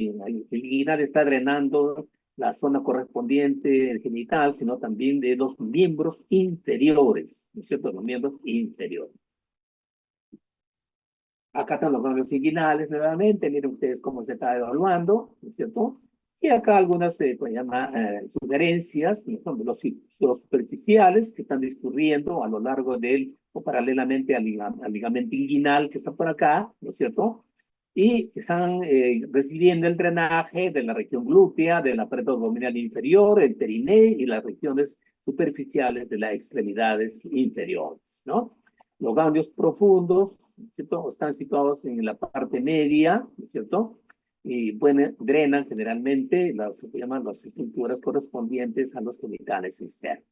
inguinal está drenando la zona correspondiente del genital, sino también de los miembros inferiores, ¿no es cierto? Los miembros inferiores. Acá están los ganglios inguinales nuevamente, miren ustedes cómo se está evaluando, ¿no es cierto? Y acá algunas pues, sugerencias, ¿no? Los superficiales que están discurriendo a lo largo del, o paralelamente al ligamento inguinal que está por acá, ¿no es cierto? Y están recibiendo el drenaje de la región glútea, de la pared abdominal inferior, el periné y las regiones superficiales de las extremidades inferiores, ¿no? Los ganglios profundos, ¿cierto? Están situados en la parte media, ¿no es cierto? Y bueno, drenan generalmente se llaman las estructuras correspondientes a los genitales externos.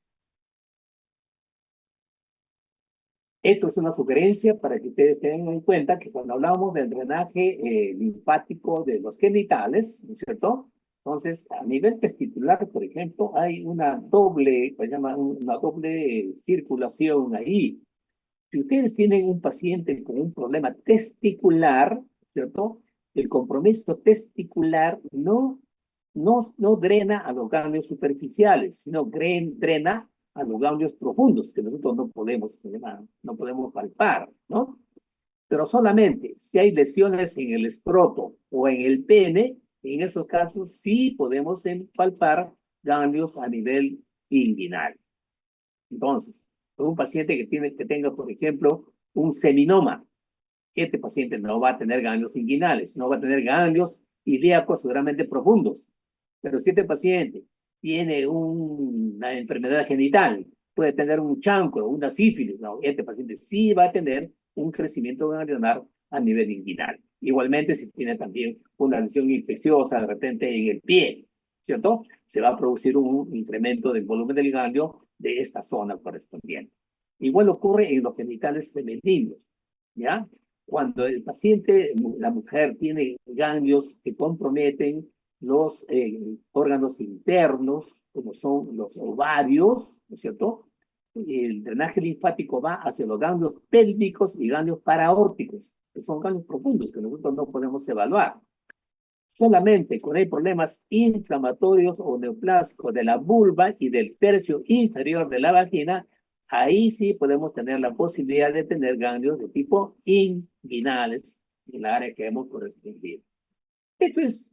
Esto es una sugerencia para que ustedes tengan en cuenta que cuando hablamos del drenaje linfático de los genitales, ¿no es cierto? Entonces, a nivel testicular, por ejemplo, hay una doble, se llama una doble circulación ahí. Si ustedes tienen un paciente con un problema testicular, ¿cierto? El compromiso testicular no drena a los ganglios superficiales, sino drena a los ganglios profundos, que nosotros no podemos palpar, ¿no? Pero solamente si hay lesiones en el escroto o en el pene, en esos casos sí podemos palpar ganglios a nivel inguinal. Entonces, un paciente que tenga, por ejemplo, un seminoma, este paciente no va a tener ganglios inguinales, no va a tener ganglios ilíacos seguramente profundos. Pero si este paciente tiene una enfermedad genital, puede tener un chancro, una sífilis, no, este paciente sí va a tener un crecimiento ganglionar a nivel inguinal. Igualmente, si tiene también una lesión infecciosa de repente en el pie, ¿cierto? Se va a producir un incremento del volumen del ganglio de esta zona correspondiente. Igual ocurre en los genitales femeninos, ¿ya? Cuando el paciente, la mujer, tiene ganglios que comprometen los órganos internos, como son los ovarios, ¿no es cierto? El drenaje linfático va hacia los ganglios pélvicos y ganglios paraórticos, que son ganglios profundos que nosotros no podemos evaluar. Solamente cuando hay problemas inflamatorios o neoplásicos de la vulva y del tercio inferior de la vagina, ahí sí podemos tener la posibilidad de tener ganglios de tipo inguinales en la área que hemos correspondido. Esto es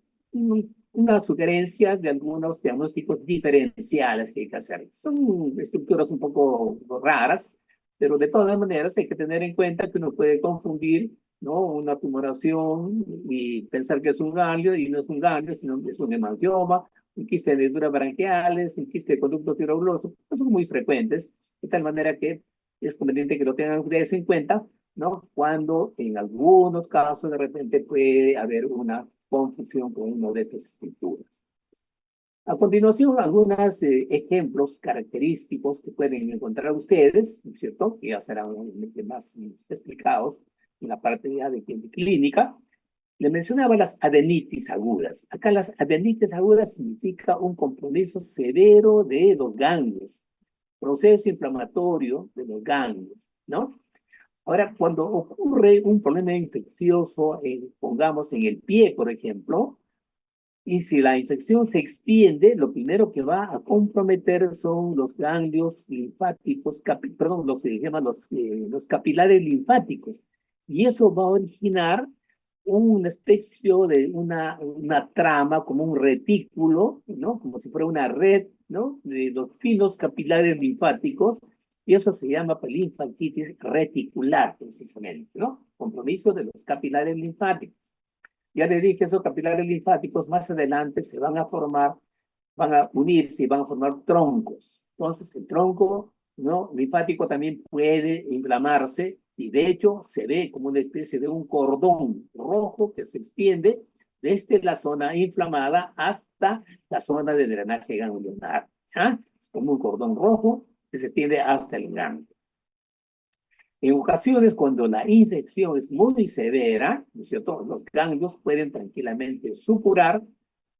una sugerencia de algunos diagnósticos diferenciales que hay que hacer. Son estructuras un poco raras, pero de todas maneras hay que tener en cuenta que uno puede confundir, ¿no? Una tumoración y pensar que es un ganglio y no es un ganglio, sino que es un hemangioma, un quiste de hendiduras branquiales, un quiste de conducto tiroidoso, son muy frecuentes, de tal manera que es conveniente que lo tengan ustedes en cuenta, ¿no? Cuando en algunos casos de repente puede haber una confusión con una de estas estructuras. A continuación, algunos ejemplos característicos que pueden encontrar ustedes, ¿no es cierto? Que ya serán más explicados en la parte ya de clínica. Le mencionaba las adenitis agudas. Acá las adenitis agudas significa un compromiso severo de los ganglios, proceso inflamatorio de los ganglios, ¿no? Ahora, cuando ocurre un problema infeccioso, pongamos en el pie, por ejemplo, y si la infección se extiende, lo primero que va a comprometer son los ganglios linfáticos, perdón, se llaman los capilares linfáticos. Y eso va a originar una especie de una trama, como un retículo, ¿no? Como si fuera una red, ¿no? De los finos capilares linfáticos, y eso se llama linfangitis reticular, precisamente, ¿no? Compromiso de los capilares linfáticos. Ya les dije, esos capilares linfáticos más adelante se van a formar, van a unirse y van a formar troncos. Entonces, el tronco, ¿no? Linfático también puede inflamarse y de hecho se ve como una especie de un cordón rojo que se extiende desde la zona inflamada hasta la zona de drenaje ganglionar. ¿Ya? Es como un cordón rojo que se extiende hasta el ganglio. En ocasiones, cuando la infección es muy severa, ¿no es cierto?, los ganglios pueden tranquilamente supurar,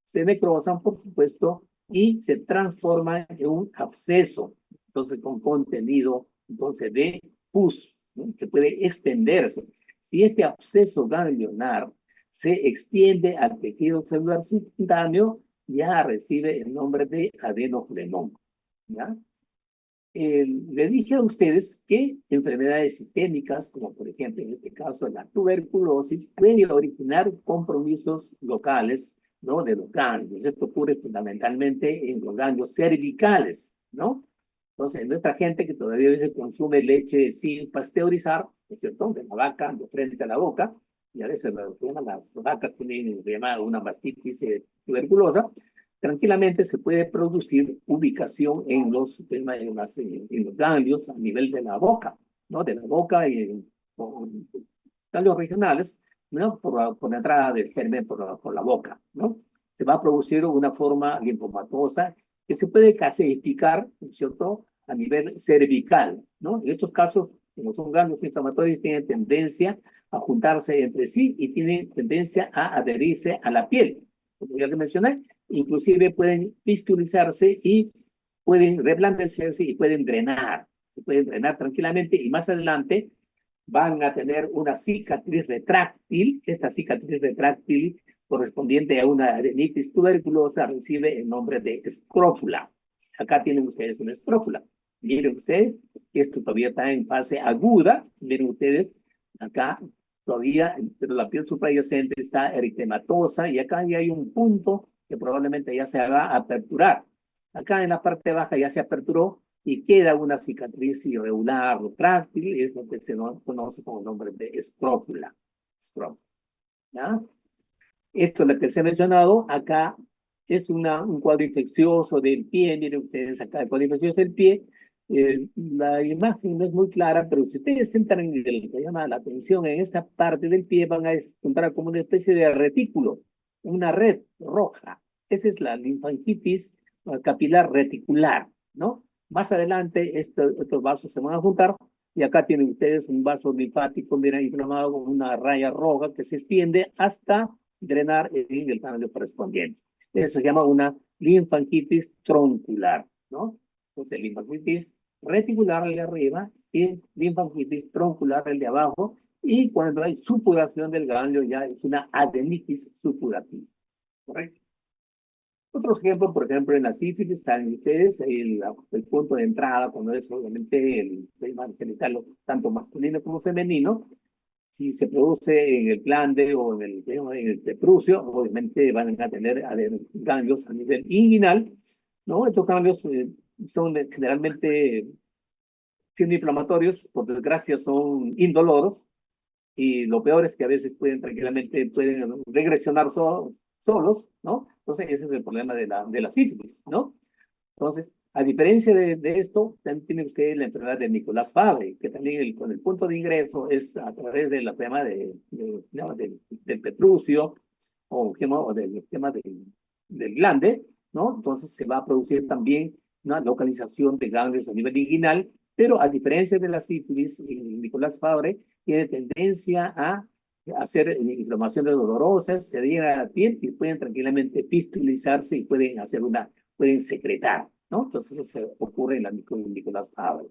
se necrosan, por supuesto, y se transforman en un absceso, entonces con contenido entonces, de pus, ¿no?, que puede extenderse. Si este absceso ganglionar se extiende al tejido celular subcutáneo, ya recibe el nombre de adenoflenoma, ¿ya? Le dije a ustedes que enfermedades sistémicas, como por ejemplo en este caso la tuberculosis, pueden originar compromisos locales, ¿no?, de los ganglios. Esto ocurre fundamentalmente en los ganglios cervicales, ¿no? Entonces, nuestra gente que todavía a veces consume leche sin pasteurizar, ¿no es cierto?, de la vaca, de frente a la boca, y a veces las vacas tienen, se llama una mastitis tuberculosa, tranquilamente se puede producir ubicación en los, en los ganglios a nivel de la boca, ¿no? De la boca y en ganglios regionales, ¿no? Por la entrada del germen por la boca, ¿no? Se va a producir una forma linfomatosa que se puede clasificar, ¿no es cierto?, a nivel cervical, ¿no? En estos casos, como son ganglios inflamatorios, tienen tendencia a juntarse entre sí y tienen tendencia a adherirse a la piel, como ya le mencioné. Inclusive pueden fistulizarse y pueden reblandecerse y pueden drenar tranquilamente, y más adelante van a tener una cicatriz retráctil. Esta cicatriz retráctil correspondiente a una adenitis tuberculosa recibe el nombre de escrófula. Acá tienen ustedes una escrófula. Miren ustedes, esto todavía está en fase aguda. Miren ustedes, acá todavía, pero la piel suprayacente está eritematosa y acá ya hay un punto que probablemente ya se va a aperturar. Acá en la parte baja ya se aperturó y queda una cicatriz irregular retráctil, es lo que se conoce como el nombre de escrófula. ¿Ya? Esto es lo que se ha mencionado. Acá es un cuadro infeccioso del pie. Miren ustedes acá el cuadro infeccioso del pie. La imagen no es muy clara, pero si ustedes centran en el que llama la atención en esta parte del pie, van a encontrar como una especie de retículo, una red roja. Esa es la linfangitis capilar reticular, ¿no? Más adelante estos vasos se van a juntar y acá tienen ustedes un vaso linfático, mira, inflamado con una raya roja que se extiende hasta drenar en el ganglio correspondiente. Eso se llama una linfangitis troncular, ¿no? Entonces, linfangitis reticular el de arriba y linfangitis troncular el de abajo, y cuando hay supuración del ganglio ya es una adenitis supurativa, ¿correcto? Otros ejemplos, por ejemplo, en la sífilis, saben ustedes, el punto de entrada, cuando es obviamente el tema genital, tanto masculino como femenino, si se produce en el glande o en el preprucio, obviamente van a tener ganglios a nivel inguinal, ¿no? Estos ganglios son generalmente, siendo inflamatorios, por desgracia son indoloros, y lo peor es que a veces pueden regresionar solos, ¿no? Entonces ese es el problema de la sífilis, ¿no? Entonces, a diferencia de esto, también tiene usted la enfermedad de Nicolás Fabry, que también con el punto de ingreso es a través de la tema del petrucio o del tema del glande, ¿no? Entonces se va a producir también una localización de ganglios a nivel inguinal, pero a diferencia de la sífilis, Nicolás Fabry tiene tendencia a hacer inflamaciones dolorosas, se adhieren a la piel y pueden tranquilamente fistulizarse y pueden secretar, ¿no? Entonces eso ocurre en la Nicolás Fabry.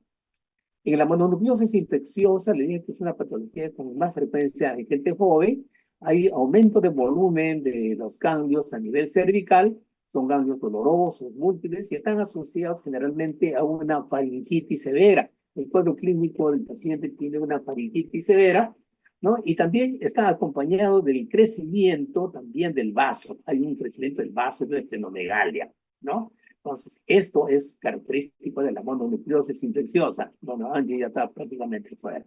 En la mononucleosis infecciosa, le dije que es una patología con más frecuencia en gente joven. Hay aumento de volumen de los ganglios a nivel cervical, son ganglios dolorosos, múltiples, y están asociados generalmente a una faringitis severa. El cuadro clínico del paciente tiene una faringitis severa, ¿no? Y también está acompañado del crecimiento también del vaso. Hay un crecimiento del vaso de esplenomegalia, ¿no? Entonces, esto es característico de la mononucleosis infecciosa. Bueno, Angie ya está prácticamente fuera.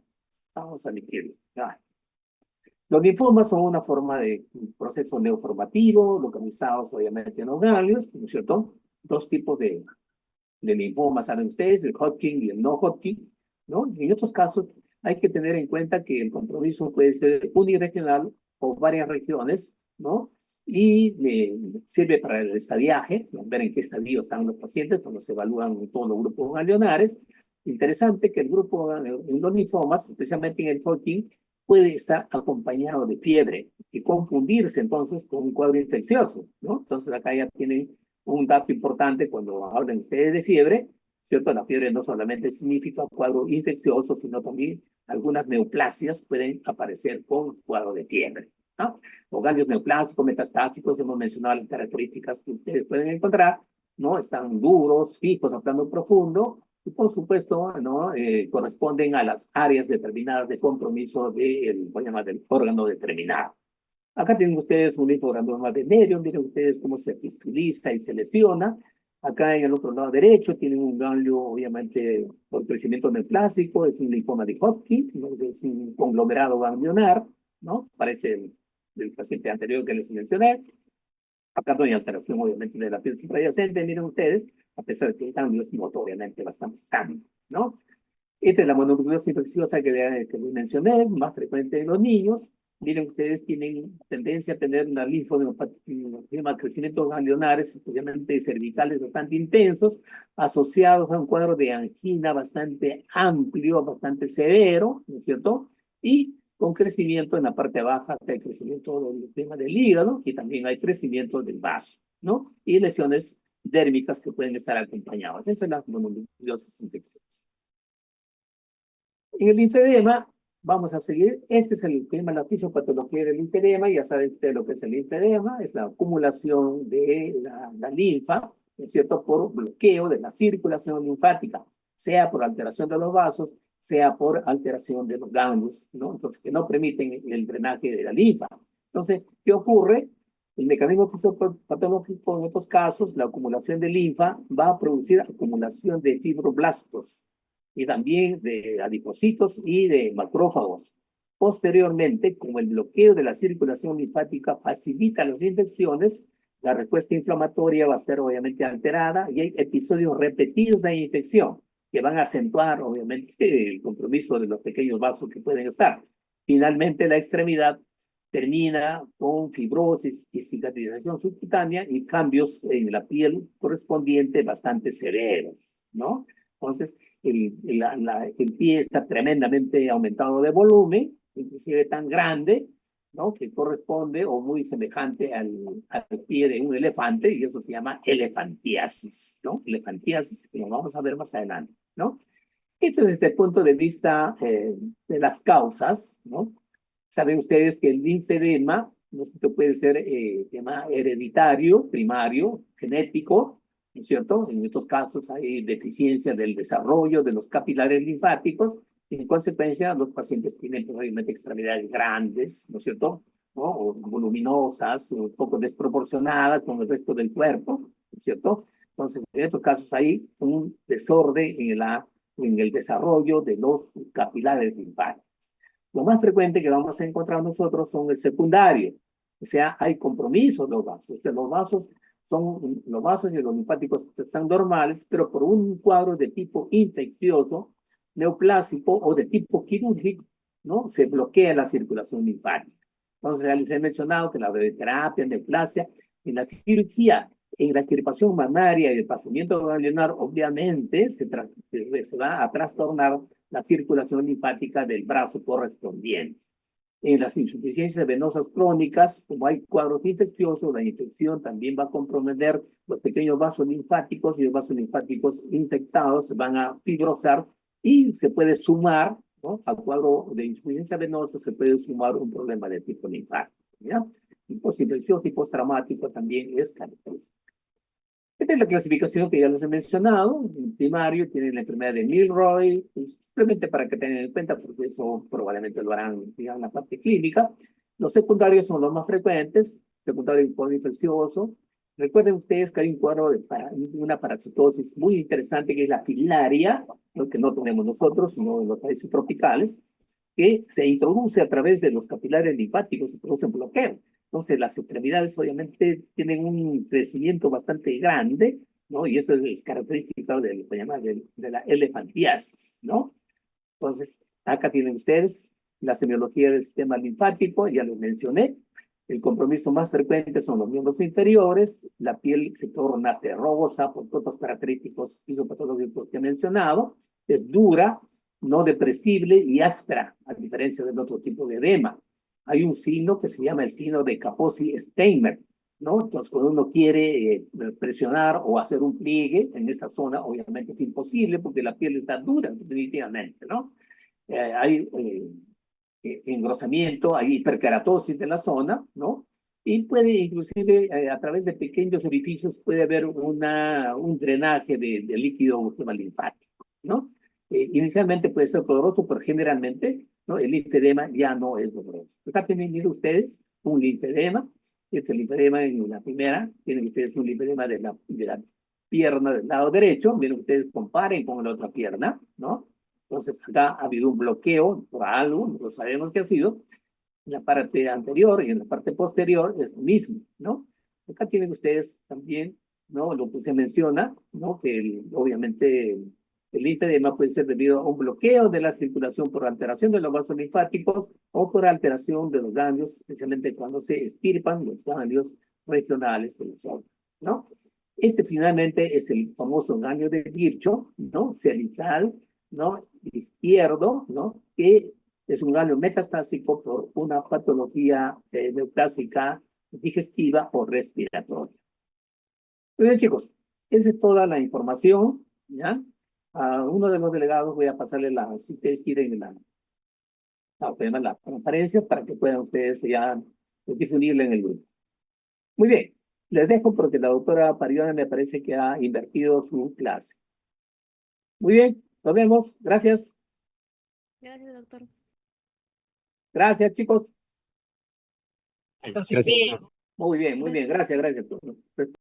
Vamos a admitirlo. Los linfomas son una forma de proceso neoformativo, localizados obviamente en los ganglios, ¿no es cierto? Dos tipos de linfomas, saben ustedes, el Hodgkin y el no Hodgkin, ¿no? En estos casos hay que tener en cuenta que el compromiso puede ser uniregional o varias regiones, ¿no? y sirve para el estadiaje, ver en qué estadio están los pacientes cuando se evalúan todos los grupos ganglionares. Interesante que el grupo en los linfomas, especialmente en el Hodgkin, puede estar acompañado de fiebre y confundirse entonces con un cuadro infeccioso, ¿no? Entonces acá ya tienen un dato importante cuando hablan ustedes de fiebre, ¿cierto? La fiebre no solamente significa un cuadro infeccioso, sino también algunas neoplasias pueden aparecer con cuadro de fiebre, ¿no? Los ganglios neoplásicos, metastásicos, hemos mencionado las características que ustedes pueden encontrar, ¿no? Están duros, fijos, a plano profundo, y por supuesto, ¿no? Corresponden a las áreas determinadas de compromiso del órgano determinado. Acá tienen ustedes un linfogranuloma venéreo, miren ustedes cómo se fistuliza y se lesiona. Acá en el otro lado derecho tienen un ganglio, obviamente, por crecimiento neoplásico, es un linfoma de Hodgkin, ¿no? Es un conglomerado ganglionar, ¿no? Parece el paciente anterior que les mencioné. Acá no hay alteración, obviamente, de la piel subyacente, miren ustedes, a pesar de que el ganglio es notoriamente bastante sano, ¿no? Esta es la mononucleosis infecciosa que les mencioné, más frecuente en los niños. Miren, ustedes tienen tendencia a tener una linfodenopatía, crecimientos ganglionares, especialmente cervicales, bastante intensos, asociados a un cuadro de angina bastante amplio, bastante severo, ¿no es cierto? Y con crecimiento en la parte baja, hay crecimiento del tema del hígado y también hay crecimiento del vaso, ¿no? Y lesiones dérmicas que pueden estar acompañadas. Eso es la mononucleosis infecciosa. En el linfedema, vamos a seguir. Este es el tema, la fisiopatología del linfedema. Ya saben ustedes lo que es el linfedema. Es la acumulación de la linfa, ¿no es cierto?, por bloqueo de la circulación linfática, sea por alteración de los vasos, sea por alteración de los ganglios, ¿no? Entonces, que no permiten el drenaje de la linfa. Entonces, ¿qué ocurre? El mecanismo fisiopatológico en estos casos, la acumulación de linfa, va a producir acumulación de fibroblastos y también de adipocitos y de macrófagos. Posteriormente, como el bloqueo de la circulación linfática facilita las infecciones, la respuesta inflamatoria va a estar obviamente alterada y hay episodios repetidos de infección que van a acentuar obviamente el compromiso de los pequeños vasos que pueden estar. Finalmente, la extremidad termina con fibrosis y cicatrización subcutánea y cambios en la piel correspondiente bastante severos, ¿no? Entonces, el pie está tremendamente aumentado de volumen, inclusive tan grande, ¿no?, que corresponde o muy semejante al pie de un elefante, y eso se llama elefantiasis, ¿no? Elefantiasis, que lo vamos a ver más adelante, ¿no? Esto desde el punto de vista de las causas, ¿no? Saben ustedes que el linfedema, ¿no?, puede ser tema hereditario, primario, genético, ¿no es cierto? En estos casos hay deficiencia del desarrollo de los capilares linfáticos y en consecuencia los pacientes tienen probablemente extremidades grandes, ¿no es cierto?, ¿no?, o voluminosas, un poco desproporcionadas con el resto del cuerpo, ¿no es cierto? Entonces, en estos casos hay un desorden en el desarrollo de los capilares linfáticos. Lo más frecuente que vamos a encontrar nosotros son el secundario, o sea, hay compromisos de los vasos, o sea, los vasos y los linfáticos están normales, pero por un cuadro de tipo infeccioso, neoplásico o de tipo quirúrgico, ¿no?, se bloquea la circulación linfática. Entonces, ya les he mencionado que la radioterapia, neoplasia, en la cirugía, en la extirpación mamaria y el pasamiento ganglionar, obviamente se va a trastornar la circulación linfática del brazo correspondiente. En las insuficiencias venosas crónicas, como hay cuadros infecciosos, la infección también va a comprometer los pequeños vasos linfáticos y los vasos linfáticos infectados se van a fibrosar y se puede sumar, ¿no?, al cuadro de insuficiencia venosa, se puede sumar un problema de tipo linfático, ¿ya? Y postinfeccioso y postraumático también es característico. Esta es la clasificación que ya les he mencionado. En primario tienen la enfermedad de Milroy, simplemente para que tengan en cuenta, porque eso probablemente lo harán, digamos, en la parte clínica. Los secundarios son los más frecuentes, secundario infeccioso. Recuerden ustedes que hay un cuadro de una parasitosis muy interesante que es la filaria, lo que no tenemos nosotros, sino en los países tropicales, que se introduce a través de los capilares linfáticos, se produce bloqueo. Entonces, las extremidades obviamente tienen un crecimiento bastante grande, ¿no? Y eso es característico de la elefantiasis, ¿no? Entonces, acá tienen ustedes la semiología del sistema linfático, ya les mencioné. El compromiso más frecuente son los miembros inferiores, la piel se torna terrosa por todas las características fisiopatológicos que he mencionado, es dura, no depresible y áspera, a diferencia del otro tipo de edema. Hay un signo que se llama el signo de Kaposi-Steinmetz, ¿no? Entonces, cuando uno quiere presionar o hacer un pliegue en esta zona, obviamente es imposible porque la piel está dura, definitivamente, ¿no? Hay engrosamiento, hay hiperkeratosis de la zona, ¿no? Y puede inclusive a través de pequeños orificios puede haber un drenaje de líquido linfático, ¿no? Inicialmente puede ser doloroso, pero generalmente, ¿no? El linfedema ya no es doloroso. Acá tienen ustedes un linfedema. Este linfedema en la primera, tienen ustedes un linfedema de la pierna del lado derecho. Miren, ustedes comparen con la otra pierna, ¿no? Entonces, acá ha habido un bloqueo por algo, no sabemos qué ha sido. En la parte anterior y en la parte posterior es lo mismo, ¿no? Acá tienen ustedes también, ¿no? Lo que se menciona, ¿no? Que obviamente el linfedema puede ser debido a un bloqueo de la circulación por alteración de los vasos linfáticos o por alteración de los ganglios, especialmente cuando se estirpan los ganglios regionales de los órganos, ¿no? Este finalmente es el famoso ganglio de Virchow, ¿no? Celical, ¿no? Izquierdo, ¿no? Que es un ganglio metastásico por una patología neoplásica digestiva o respiratoria. Muy bien, chicos, esa es toda la información, ¿ya? A uno de los delegados voy a pasarle si ustedes quieren las transparencias para que puedan ustedes ya difundirla en el grupo. Muy bien, les dejo porque la doctora Pariona me parece que ha invertido su clase. Muy bien, nos vemos. Gracias. Gracias, doctor. Gracias, chicos. Gracias. Muy bien, muy bien. Gracias, gracias.